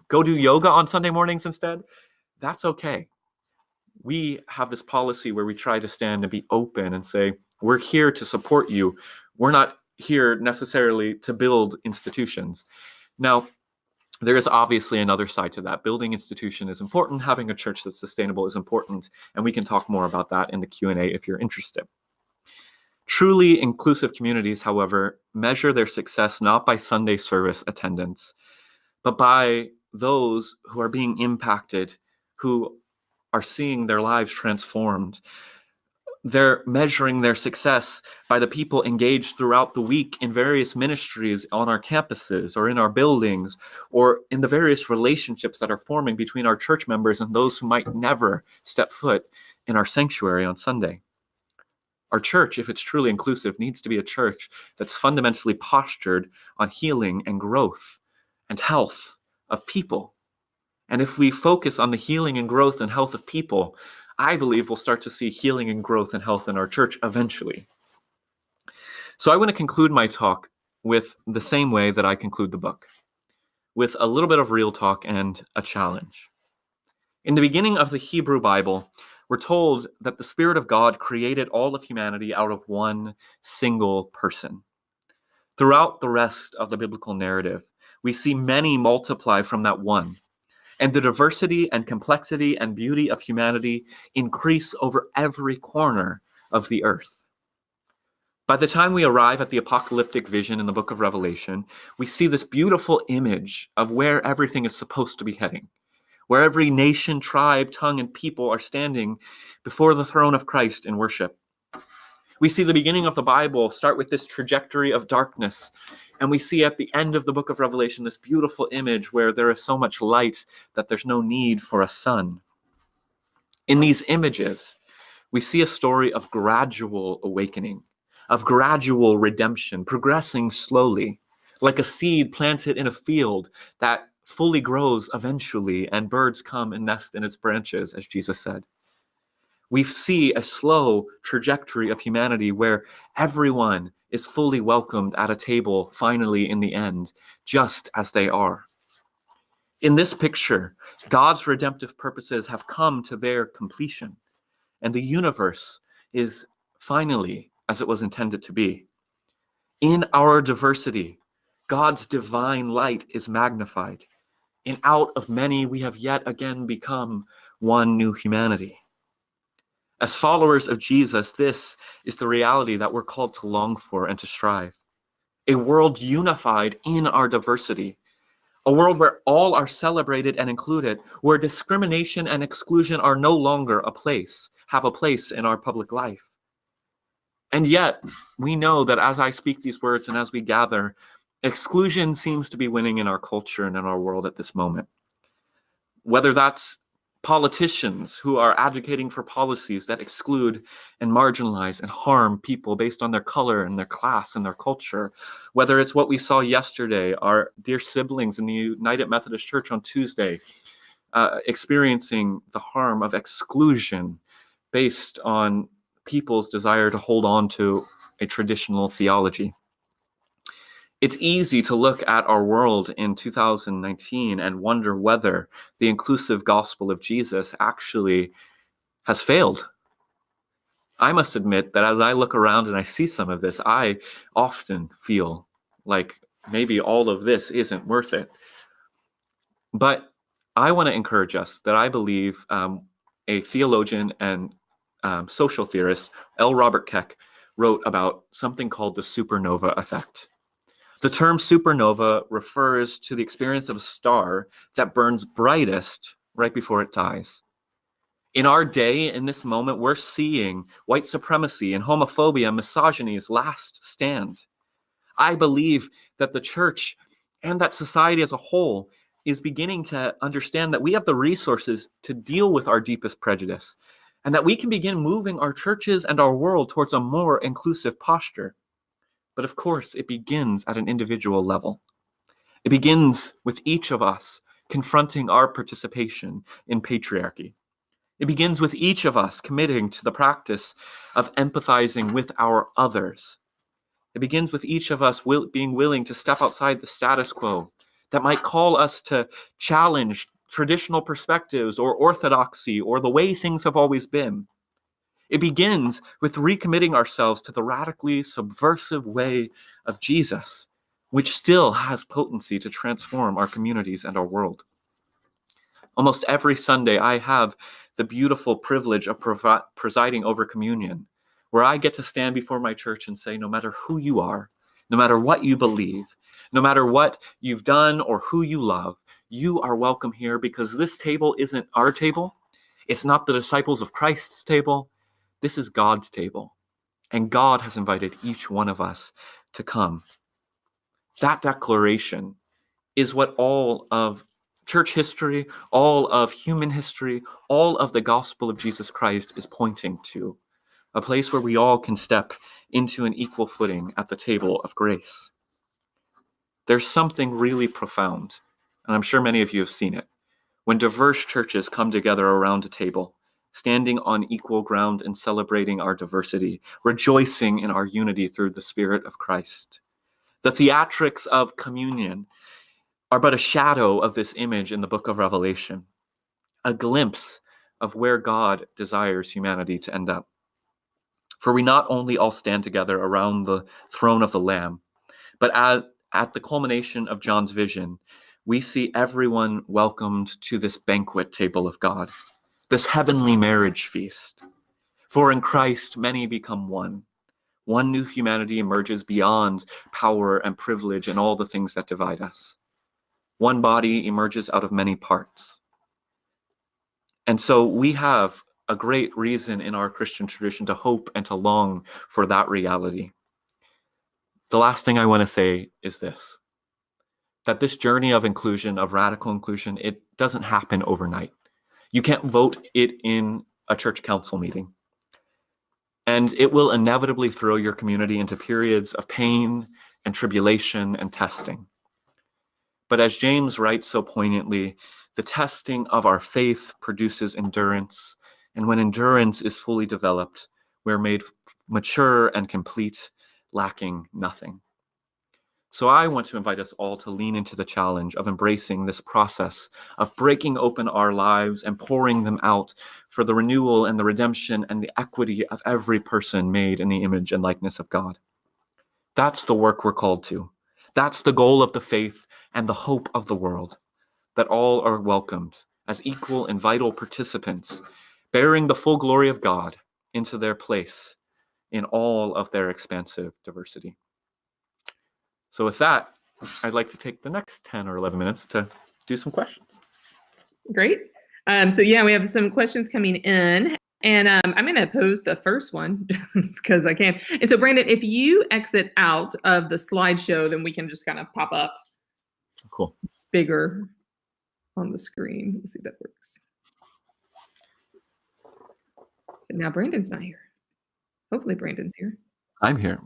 go do yoga on Sunday mornings instead, that's okay. We have this policy where we try to stand and be open and say, we're here to support you. We're not here necessarily to build institutions. Now, there is obviously another side to that. Building institution is important. Having a church that's sustainable is important. And we can talk more about that in the Q&A if you're interested. Truly inclusive communities, however, measure their success not by Sunday service attendance, but by those who are being impacted, who are seeing their lives transformed. They're measuring their success by the people engaged throughout the week in various ministries on our campuses or in our buildings, or in the various relationships that are forming between our church members and those who might never step foot in our sanctuary on Sunday. Our church, if it's truly inclusive, needs to be a church that's fundamentally postured on healing and growth and health of people. And if we focus on the healing and growth and health of people, I believe we'll start to see healing and growth and health in our church eventually. So I want to conclude my talk with the same way that I conclude the book, with a little bit of real talk and a challenge. In the beginning of the Hebrew Bible, we're told that the Spirit of God created all of humanity out of one single person. Throughout the rest of the biblical narrative, we see many multiply from that one. And the diversity and complexity and beauty of humanity increase over every corner of the earth. By the time we arrive at the apocalyptic vision in the book of Revelation, we see this beautiful image of where everything is supposed to be heading, where every nation, tribe, tongue, and people are standing before the throne of Christ in worship. We see the beginning of the Bible start with this trajectory of darkness, and we see at the end of the book of Revelation this beautiful image where there is so much light that there's no need for a sun. In these images, we see a story of gradual awakening, of gradual redemption, progressing slowly, like a seed planted in a field that fully grows eventually, and birds come and nest in its branches, as Jesus said. We see a slow trajectory of humanity where everyone is fully welcomed at a table, finally in the end, just as they are. In this picture, God's redemptive purposes have come to their completion, and the universe is finally as it was intended to be. In our diversity, God's divine light is magnified, and out of many we have yet again become one new humanity. As followers of Jesus, this is the reality that we're called to long for and to strive. A world unified in our diversity. A world where all are celebrated and included, where discrimination and exclusion are no longer have a place in our public life. And yet, we know that as I speak these words and as we gather, exclusion seems to be winning in our culture and in our world at this moment. Whether that's politicians who are advocating for policies that exclude and marginalize and harm people based on their color and their class and their culture, whether it's what we saw yesterday, our dear siblings in the United Methodist Church on Tuesday, experiencing the harm of exclusion based on people's desire to hold on to a traditional theology. It's easy to look at our world in 2019 and wonder whether the inclusive gospel of Jesus actually has failed. I must admit that as I look around and I see some of this, I often feel like maybe all of this isn't worth it. But I want to encourage us that I believe a theologian and social theorist, L. Robert Keck, wrote about something called the supernova effect. The term supernova refers to the experience of a star that burns brightest right before it dies. In our day, in this moment, we're seeing white supremacy and homophobia and misogyny's last stand. I believe that the church and that society as a whole is beginning to understand that we have the resources to deal with our deepest prejudice, and that we can begin moving our churches and our world towards a more inclusive posture. But of course, it begins at an individual level. It begins with each of us confronting our participation in patriarchy. It begins with each of us committing to the practice of empathizing with our others. It begins with each of us being willing to step outside the status quo that might call us to challenge traditional perspectives or orthodoxy or the way things have always been. It begins with recommitting ourselves to the radically subversive way of Jesus, which still has potency to transform our communities and our world. Almost every Sunday, I have the beautiful privilege of presiding over communion, where I get to stand before my church and say, no matter who you are, no matter what you believe, no matter what you've done or who you love, you are welcome here, because this table isn't our table. It's not the disciples of Christ's table. This is God's table. And God has invited each one of us to come. That declaration is what all of church history, all of human history, all of the gospel of Jesus Christ is pointing to. A place where we all can step into an equal footing at the table of grace. There's something really profound, and I'm sure many of you have seen it, when diverse churches come together around a table, standing on equal ground and celebrating our diversity, rejoicing in our unity through the Spirit of Christ. The theatrics of communion are but a shadow of this image in the book of Revelation, a glimpse of where God desires humanity to end up. For we not only all stand together around the throne of the Lamb, but at the culmination of John's vision, we see everyone welcomed to this banquet table of God, this heavenly marriage feast. For in Christ, many become one. One new humanity emerges beyond power and privilege and all the things that divide us. One body emerges out of many parts. And so we have a great reason in our Christian tradition to hope and to long for that reality. The last thing I want to say is this, that this journey of inclusion, of radical inclusion, it doesn't happen overnight. You can't vote it in a church council meeting. And it will inevitably throw your community into periods of pain and tribulation and testing. But as James writes so poignantly, the testing of our faith produces endurance. And when endurance is fully developed, we're made mature and complete, lacking nothing. So I want to invite us all to lean into the challenge of embracing this process of breaking open our lives and pouring them out for the renewal and the redemption and the equity of every person made in the image and likeness of God. That's the work we're called to. That's the goal of the faith and the hope of the world, that all are welcomed as equal and vital participants, bearing the full glory of God into their place in all of their expansive diversity. So with that, I'd like to take the next 10 or 11 minutes to do some questions. Great. So yeah, we have some questions coming in, and I'm going to pose the first one because I can. And so Brandon, if you exit out of the slideshow, then we can just kind of pop up Cool. bigger on the screen. Let's see if that works. But now Brandon's not here. Hopefully Brandon's here. I'm here.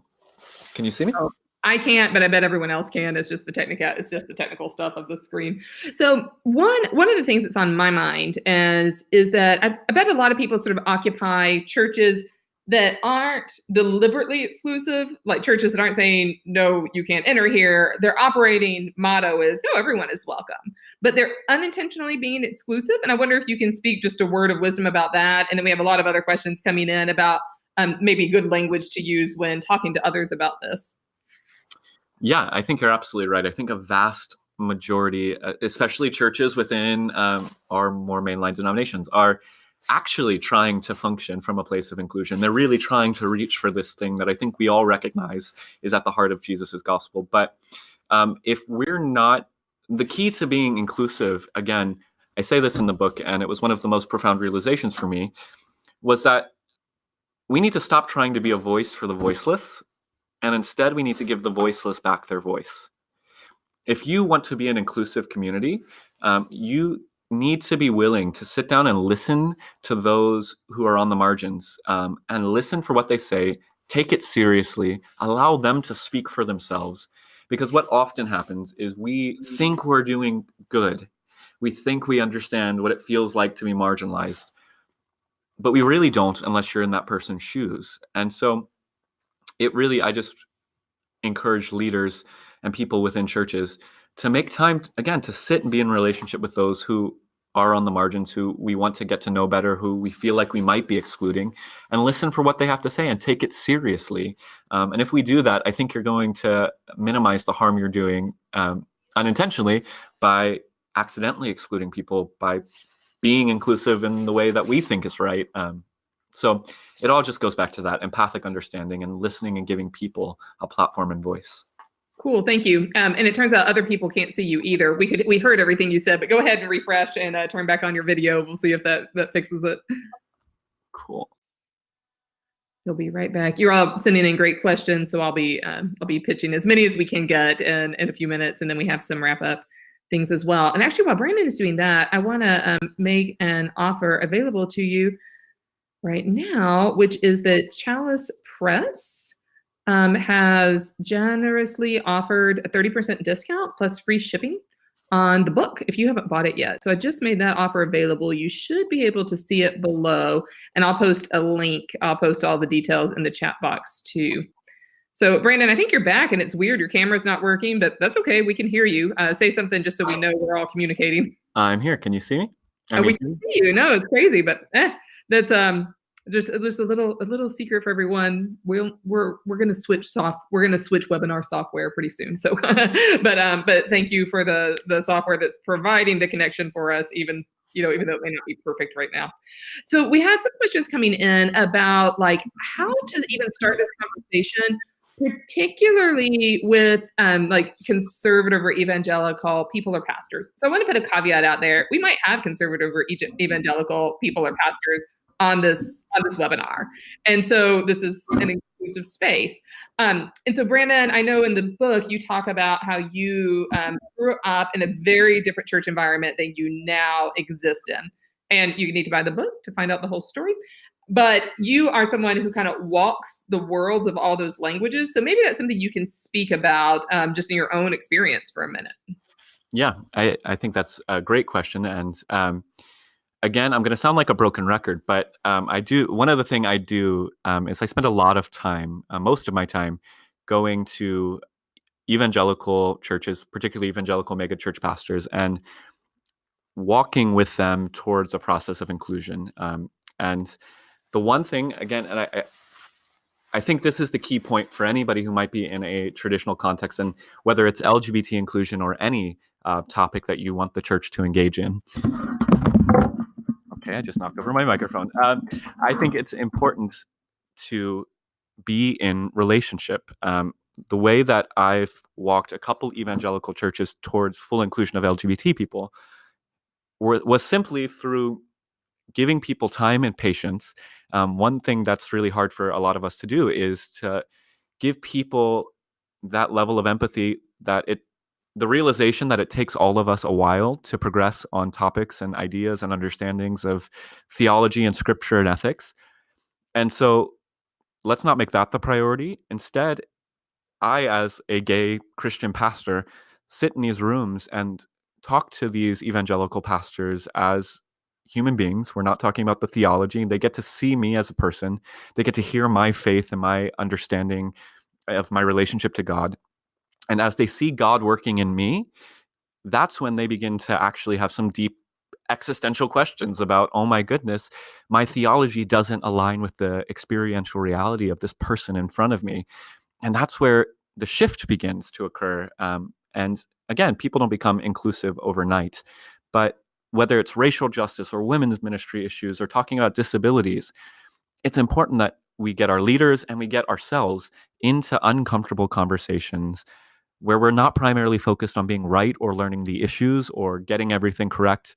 Can you see me? Oh, I can't, but I bet everyone else can. It's just the technical stuff of the screen. So one of the things that's on my mind is that I bet a lot of people sort of occupy churches that aren't deliberately exclusive, like churches that aren't saying, no, you can't enter here. Their operating motto is, no, everyone is welcome. But they're unintentionally being exclusive. And I wonder if you can speak just a word of wisdom about that. And then we have a lot of other questions coming in about maybe good language to use when talking to others about this. Yeah, I think you're absolutely right. I think a vast majority, especially churches within our more mainline denominations, are actually trying to function from a place of inclusion. They're really trying to reach for this thing that I think we all recognize is at the heart of Jesus's gospel. But if we're not, the key to being inclusive, again, I say this in the book, and it was one of the most profound realizations for me, was that we need to stop trying to be a voice for the voiceless, and instead we need to give the voiceless back their voice. If you want to be an inclusive community, you need to be willing to sit down and listen to those who are on the margins, and listen for what they say, take it seriously, allow them to speak for themselves. Because what often happens is we think we're doing good. We think we understand what it feels like to be marginalized, but we really don't unless you're in that person's shoes. And so it really, I just encourage leaders and people within churches to make time, again, to sit and be in relationship with those who are on the margins, who we want to get to know better, who we feel like we might be excluding, and listen for what they have to say and take it seriously. And if we do that, I think you're going to minimize the harm you're doing unintentionally by accidentally excluding people, by being inclusive in the way that we think is right. So it all just goes back to that empathic understanding and listening and giving people a platform and voice. Cool, thank you. And it turns out other people can't see you either. We heard everything you said, but go ahead and refresh and turn back on your video. We'll see if that fixes it. Cool. You'll be right back. You're all sending in great questions, so I'll be pitching as many as we can get in a few minutes, and then we have some wrap up things as well. And actually, while Brandon is doing that, I want to make an offer available to you right now, which is that Chalice Press has generously offered a 30% discount plus free shipping on the book if you haven't bought it yet. So I just made that offer available. You should be able to see it below, and I'll post a link. I'll post all the details in the chat box too. So Brandon, I think you're back, and it's weird. Your camera's not working, but that's okay. We can hear you. Say something just so we know we're all communicating. I'm here. Can you see me? We can see you. No, it's crazy, but that's just a little secret for everyone. We're gonna switch webinar software pretty soon. So, but thank you for the software that's providing the connection for us, even though it may not be perfect right now. So we had some questions coming in about like how to even start this conversation, particularly with like conservative or evangelical people or pastors. So I want to put a caveat out there. We might have conservative or evangelical people or pastors on this webinar. And so this is an inclusive space. And so Brandon, I know in the book you talk about how you grew up in a very different church environment than you now exist in. And you need to buy the book to find out the whole story. But you are someone who kind of walks the worlds of all those languages. So maybe that's something you can speak about just in your own experience for a minute. Yeah, I think that's a great question. And again, I'm going to sound like a broken record, but one of the things I do is I spend a lot of time, most of my time, going to evangelical churches, particularly evangelical mega church pastors, and walking with them towards a process of inclusion. And the one thing, again, and I think this is the key point for anybody who might be in a traditional context, and whether it's LGBT inclusion or any topic that you want the church to engage in. Okay, I just knocked over my microphone. I think it's important to be in relationship. The way that I've walked a couple evangelical churches towards full inclusion of LGBT people was simply through giving people time and patience. One thing that's really hard for a lot of us to do is to give people that level of empathy, the realization that it takes all of us a while to progress on topics and ideas and understandings of theology and scripture and ethics. And so let's not make that the priority. Instead, I, as a gay Christian pastor, sit in these rooms and talk to these evangelical pastors as human beings. We're not talking about the theology. They get to see me as a person. They get to hear my faith and my understanding of my relationship to God. And as they see God working in me, that's when they begin to actually have some deep existential questions about, oh my goodness, my theology doesn't align with the experiential reality of this person in front of me. And that's where the shift begins to occur. And again, people don't become inclusive overnight, but whether it's racial justice or women's ministry issues or talking about disabilities, it's important that we get our leaders and we get ourselves into uncomfortable conversations where we're not primarily focused on being right or learning the issues or getting everything correct,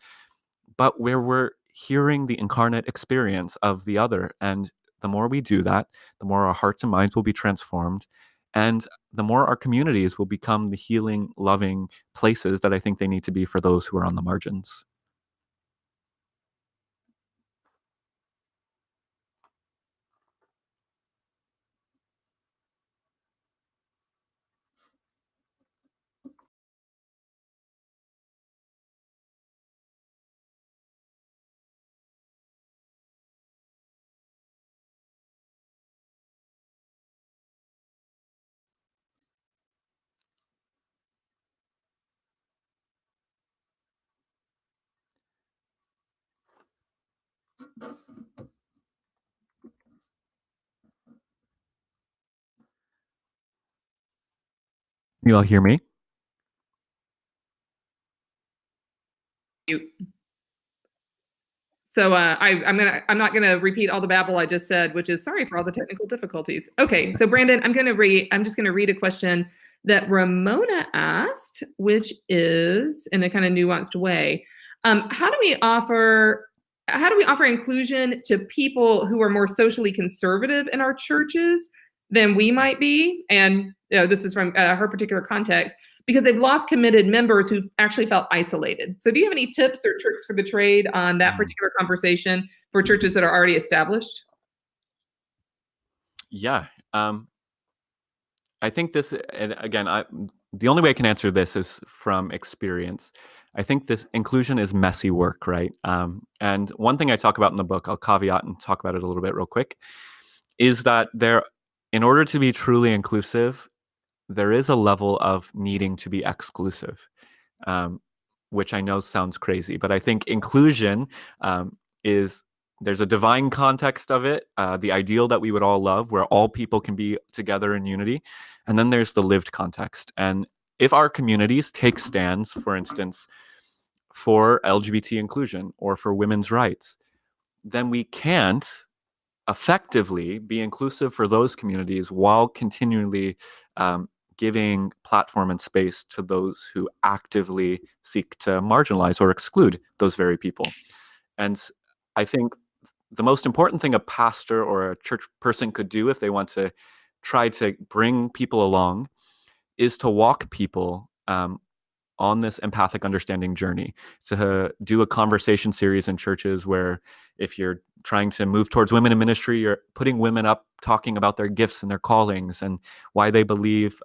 but where we're hearing the incarnate experience of the other. And the more we do that, the more our hearts and minds will be transformed. And the more our communities will become the healing, loving places that I think they need to be for those who are on the margins. You all hear me? So I'm not gonna repeat all the babble I just said, which is sorry for all the technical difficulties. Okay, so Brandon, I'm just gonna read a question that Ramona asked, which is in a kind of nuanced way. How do we offer inclusion to people who are more socially conservative in our churches than we might be? And this is from her particular context, because they've lost committed members who've actually felt isolated. So do you have any tips or tricks for the trade on that particular conversation for churches that are already established? Yeah. I think this, and again, the only way I can answer this is from experience. I think this inclusion is messy work, right? And one thing I talk about in the book, I'll caveat and talk about it a little bit real quick, is that in order to be truly inclusive, there is a level of needing to be exclusive, which I know sounds crazy, but I think inclusion is there's a divine context of it, the ideal that we would all love, where all people can be together in unity. And then there's the lived context. And if our communities take stands, for instance, for LGBT inclusion or for women's rights, then we can't effectively be inclusive for those communities while continually giving platform and space to those who actively seek to marginalize or exclude those very people. And I think the most important thing a pastor or a church person could do if they want to try to bring people along is to walk people on this empathic understanding journey, to do a conversation series in churches where if you're trying to move towards women in ministry, you're putting women up talking about their gifts and their callings and why they believe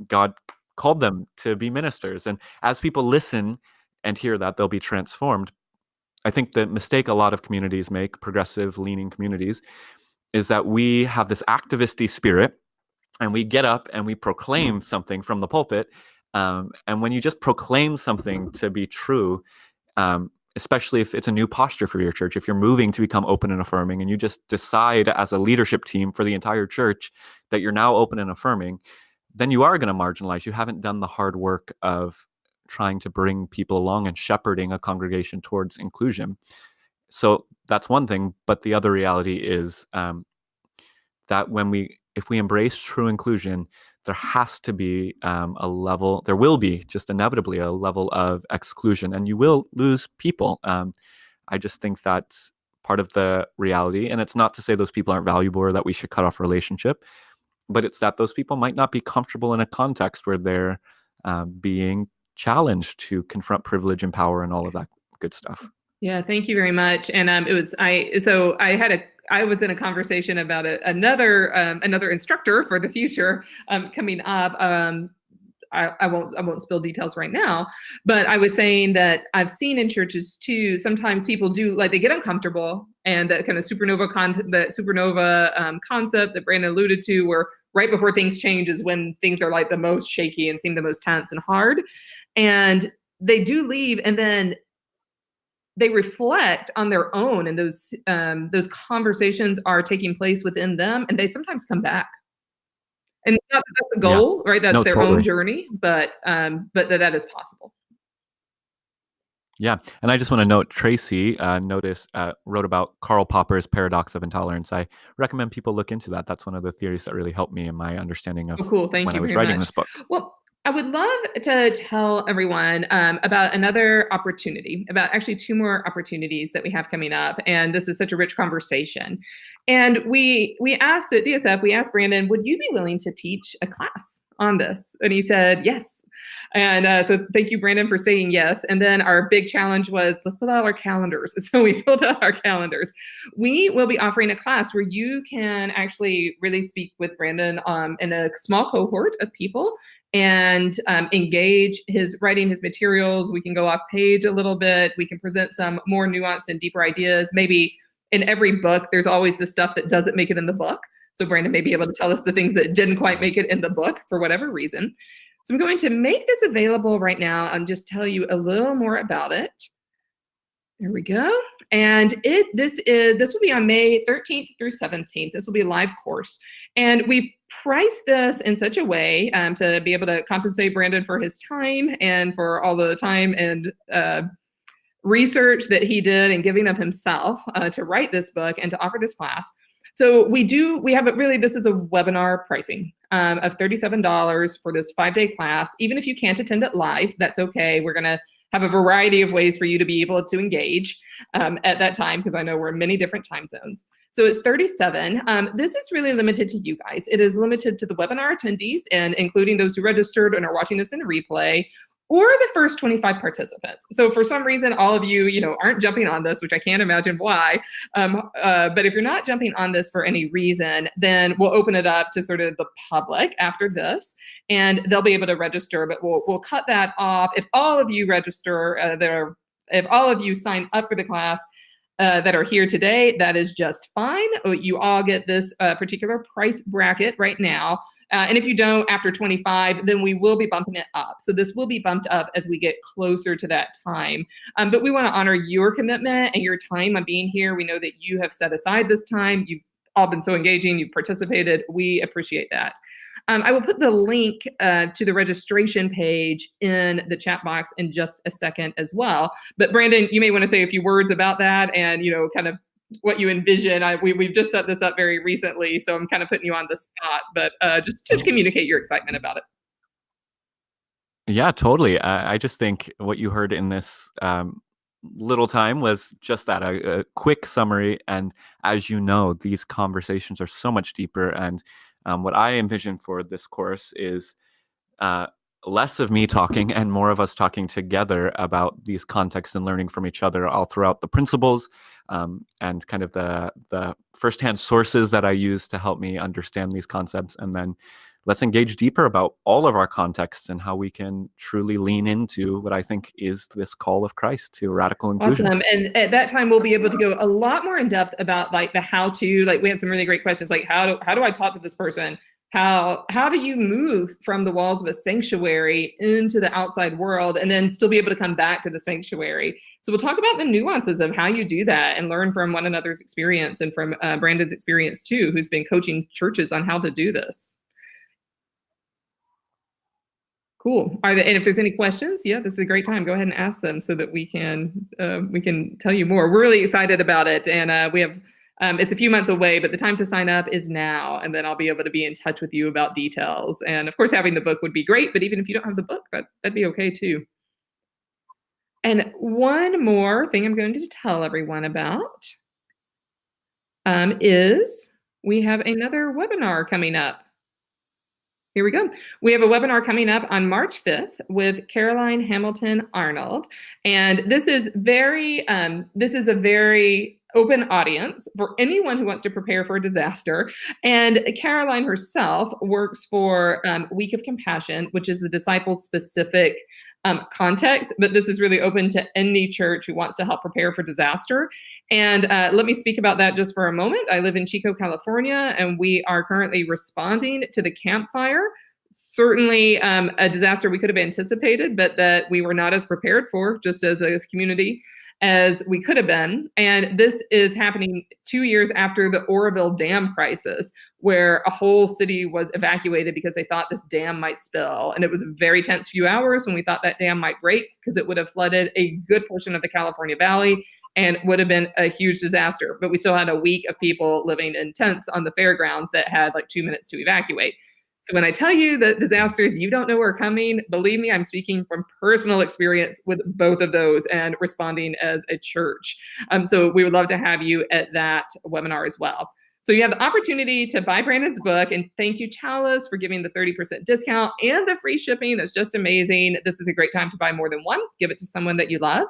God called them to be ministers. And as people listen and hear that, they'll be transformed. I think the mistake a lot of communities make, progressive leaning communities, is that we have this activisty spirit and we get up and we proclaim something from the pulpit. And when you just proclaim something to be true, especially if it's a new posture for your church, if you're moving to become open and affirming, and you just decide as a leadership team for the entire church that you're now open and affirming, then you are going to marginalize. You haven't done the hard work of trying to bring people along and shepherding a congregation towards inclusion. So that's one thing. But the other reality is that if we embrace true inclusion, there has to be there will be just inevitably a level of exclusion, and you will lose people. I just think that's part of the reality. And it's not to say those people aren't valuable or that we should cut off relationship, but it's that those people might not be comfortable in a context where they're being challenged to confront privilege and power and all of that good stuff. Yeah, thank you very much. And I was in a conversation about another instructor for the future coming up I won't spill details right now, but I was saying that I've seen in churches too, sometimes people do, like, they get uncomfortable, and that kind of supernova concept that Brandon alluded to, where right before things change is when things are like the most shaky and seem the most tense and hard. And they do leave, and then they reflect on their own, and those conversations are taking place within them, and they sometimes come back. And not that that's a goal, right? That's their own journey, but that is possible. Yeah, and I just want to note, Tracy wrote about Karl Popper's paradox of intolerance. I recommend people look into that. That's one of the theories that really helped me in my understanding of Thank when you I was very writing much. this book. Well, I would love to tell everyone about another opportunity, about actually 2 more opportunities that we have coming up. And this is such a rich conversation. And we asked at DSF, we asked Brandon, would you be willing to teach a class on this? And he said, yes. And so thank you, Brandon, for saying yes. And then our big challenge was, let's fill out our calendars. So we filled out our calendars. We will be offering a class where you can actually really speak with Brandon in a small cohort of people and engage his writing, his materials. We can go off page a little bit. We can present some more nuanced and deeper ideas. Maybe in every book, there's always the stuff that doesn't make it in the book. So Brandon may be able to tell us the things that didn't quite make it in the book for whatever reason. So I'm going to make this available right now and just tell you a little more about it. There we go. And this will be on May 13th through 17th. This will be a live course. And we've priced this in such a way to be able to compensate Brandon for his time and for all the time and research that he did and giving of himself to write this book and to offer this class. So this is a webinar pricing of $37 for this 5-day class. Even if you can't attend it live, that's okay. We're gonna have a variety of ways for you to be able to engage at that time, because I know we're in many different time zones. So it's $37. This is really limited to you guys. It is limited to the webinar attendees, and including those who registered and are watching this in a replay, or the first 25 participants. So for some reason, all of you, aren't jumping on this, which I can't imagine why. But if you're not jumping on this for any reason, then we'll open it up to sort of the public after this, and they'll be able to register. But we'll cut that off. If all of you register, if all of you sign up for the class that are here today, that is just fine. You all get this particular price bracket right now. And if you don't, after 25, then we will be bumping it up. So this will be bumped up as we get closer to that time. But we want to honor your commitment and your time on being here. We know that you have set aside this time. You've all been so engaging. You've participated. We appreciate that. I will put the link to the registration page in the chat box in just a second as well. But Brandon, you may want to say a few words about that and, kind of what you envision. We've just set this up very recently, so I'm kind of putting you on the spot, but just to communicate your excitement about it. Yeah, totally. I just think what you heard in this little time was just that, a quick summary. And as you know, these conversations are so much deeper. And what I envision for this course is less of me talking and more of us talking together about these contexts and learning from each other all throughout the principles and kind of the firsthand sources that I use to help me understand these concepts. And then let's engage deeper about all of our contexts and how we can truly lean into what I think is this call of Christ to radical inclusion. Awesome. And at that time, we'll be able to go a lot more in depth about like the how to, like we had some really great questions, like how do I talk to this person? How do you move from the walls of a sanctuary into the outside world and then still be able to come back to the sanctuary? So we'll talk about the nuances of how you do that and learn from one another's experience and from Brandon's experience too, who's been coaching churches on how to do this. Cool. And if there's any questions, yeah, this is a great time. Go ahead and ask them so that we can tell you more. We're really excited about it, and we have. It's a few months away, but the time to sign up is now, and then I'll be able to be in touch with you about details. And of course, having the book would be great, but even if you don't have the book, that'd be okay too. And one more thing I'm going to tell everyone about is we have another webinar coming up. Here we go. We have a webinar coming up on March 5th with Caroline Hamilton Arnold. And this is a very open audience for anyone who wants to prepare for a disaster. And Caroline herself works for Week of Compassion, which is a disciple-specific context, but this is really open to any church who wants to help prepare for disaster. And let me speak about that just for a moment. I live in Chico, California, and we are currently responding to the Camp Fire. Certainly a disaster we could have anticipated, but that we were not as prepared for, just as a community, as we could have been. And this is happening 2 years after the Oroville Dam crisis, where a whole city was evacuated because they thought this dam might spill. And it was a very tense few hours when we thought that dam might break, because it would have flooded a good portion of the California Valley and would have been a huge disaster. But we still had a week of people living in tents on the fairgrounds that had like 2 minutes to evacuate. So when I tell you that disasters you don't know are coming, believe me, I'm speaking from personal experience with both of those and responding as a church. So we would love to have you at that webinar as well. So you have the opportunity to buy Brandon's book, and thank you, Chalice, for giving the 30% discount and the free shipping. That's just amazing. This is a great time to buy more than one. Give it to someone that you love.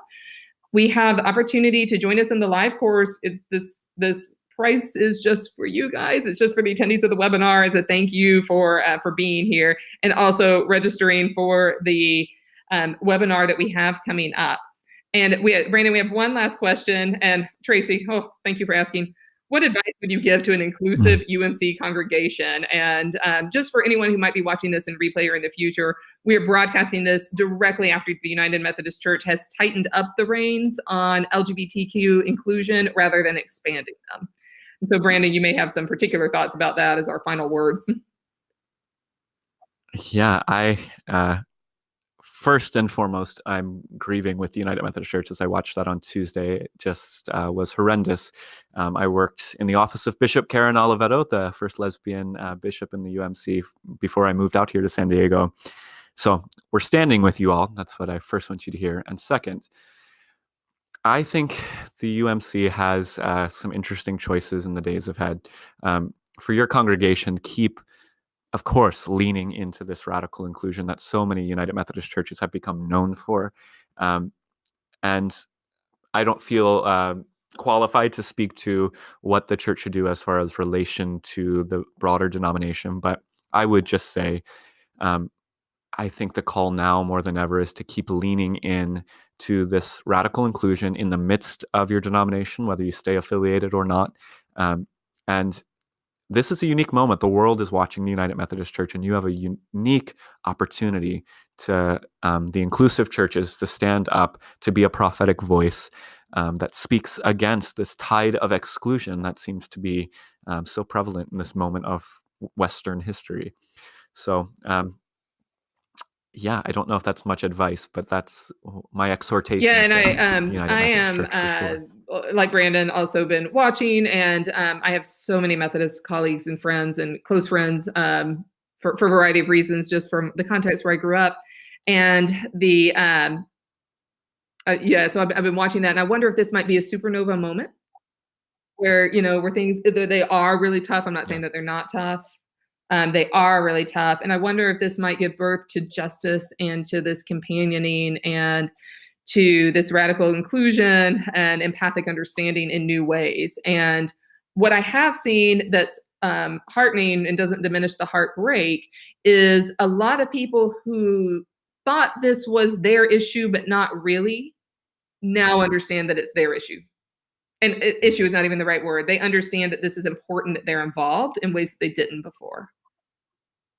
We have the opportunity to join us in the live course. This price is just for you guys. It's just for the attendees of the webinar as a thank you for being here, and also registering for the webinar that we have coming up. And Brandon, we have one last question. And Tracy, thank you for asking. What advice would you give to an inclusive UMC congregation? And just for anyone who might be watching this in replay or in the future, we are broadcasting this directly after the United Methodist Church has tightened up the reins on LGBTQ inclusion rather than expanding them. So Brandon, you may have some particular thoughts about that as our final words. Yeah, first and foremost, I'm grieving with the United Methodist Church as I watched that on Tuesday. It just was horrendous. I worked in the office of Bishop Karen Oliveto, the first lesbian bishop in the UMC, before I moved out here to San Diego. So we're standing with you all. That's what I first want you to hear. And second, I think the UMC has some interesting choices in the days ahead. For your congregation, keep, of course, leaning into this radical inclusion that so many United Methodist churches have become known for. And I don't feel qualified to speak to what the church should do as far as relation to the broader denomination, but I would just say, I think the call now more than ever is to keep leaning in to this radical inclusion in the midst of your denomination, whether you stay affiliated or not. And this is a unique moment. The world is watching the United Methodist Church, and you have a unique opportunity to the inclusive churches to stand up, to be a prophetic voice that speaks against this tide of exclusion that seems to be so prevalent in this moment of Western history. So, yeah, I don't know if that's much advice, but that's my exhortation. Yeah, and I am like Brandon, also been watching, and I have so many Methodist colleagues and friends and close friends for a variety of reasons, just from the context where I grew up, and the so I've been watching that, and I wonder if this might be a supernova moment, where where things they are really tough. I'm not saying that they're not tough. They are really tough. And I wonder if this might give birth to justice and to this companioning and to this radical inclusion and empathic understanding in new ways. And what I have seen that's heartening and doesn't diminish the heartbreak is a lot of people who thought this was their issue, but not really, now understand that it's their issue. And issue is not even the right word. They understand that this is important, that they're involved in ways that they didn't before.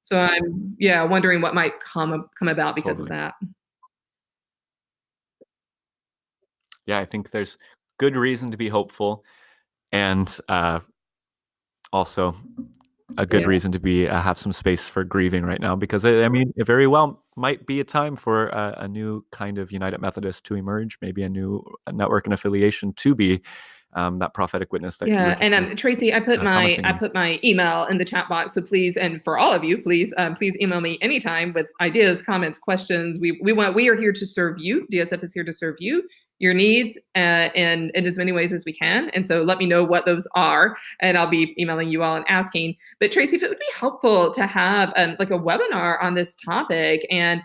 So I'm, wondering what might come about because of that. Yeah, I think there's good reason to be hopeful, and also a good reason to be have some space for grieving right now, because I mean, it very well might be a time for a new kind of United Methodist to emerge, maybe a new network and affiliation to be that prophetic witness. That and Tracy, I put my email in the chat box, so please, and for all of you, please email me anytime with ideas, comments, questions. We are here to serve you. DSF is here to serve you, your needs, in as many ways as we can. And so let me know what those are, and I'll be emailing you all and asking. But Tracy, if it would be helpful to have like a webinar on this topic, and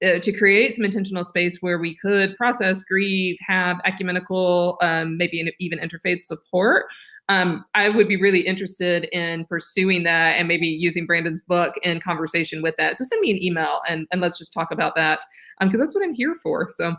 to create some intentional space where we could process grief, have ecumenical, maybe even interfaith support. I would be really interested in pursuing that and maybe using Brandon's book in conversation with that. So send me an email and let's just talk about that, because that's what I'm here for. So,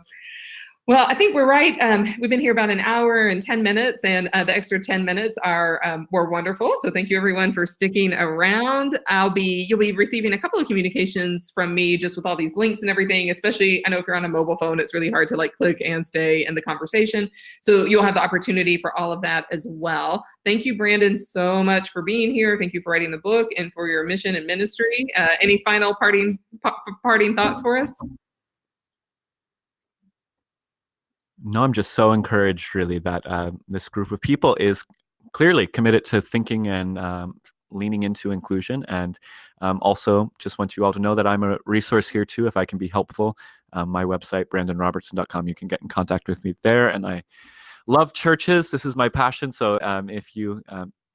well, I think we're right. We've been here about an hour and 10 minutes, and the extra 10 minutes were wonderful. So thank you everyone for sticking around. You'll be receiving a couple of communications from me just with all these links and everything, especially I know if you're on a mobile phone, it's really hard to like click and stay in the conversation. So you'll have the opportunity for all of that as well. Thank you, Brandon, so much for being here. Thank you for writing the book and for your mission and ministry. Any final parting thoughts for us? No, I'm just so encouraged, really, that this group of people is clearly committed to thinking and leaning into inclusion. And also just want you all to know that I'm a resource here too, if I can be helpful. My website, brandanrobertson.com, you can get in contact with me there. And I love churches. This is my passion. So if you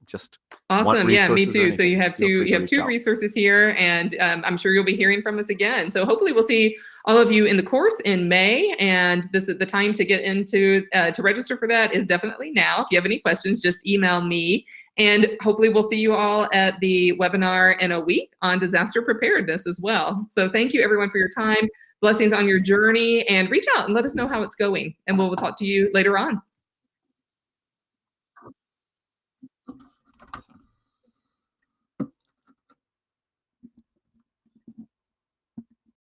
just awesome, yeah, me too. So you have two out. resources here, and I'm sure you'll be hearing from us again. So hopefully we'll see all of you in the course in May, and this is the time to get into to register for that is definitely now. If you have any questions, just email me, and hopefully we'll see you all at the webinar in a week on disaster preparedness as well. So thank you everyone for your time. Blessings on your journey, and reach out and let us know how it's going, and we'll talk to you later on.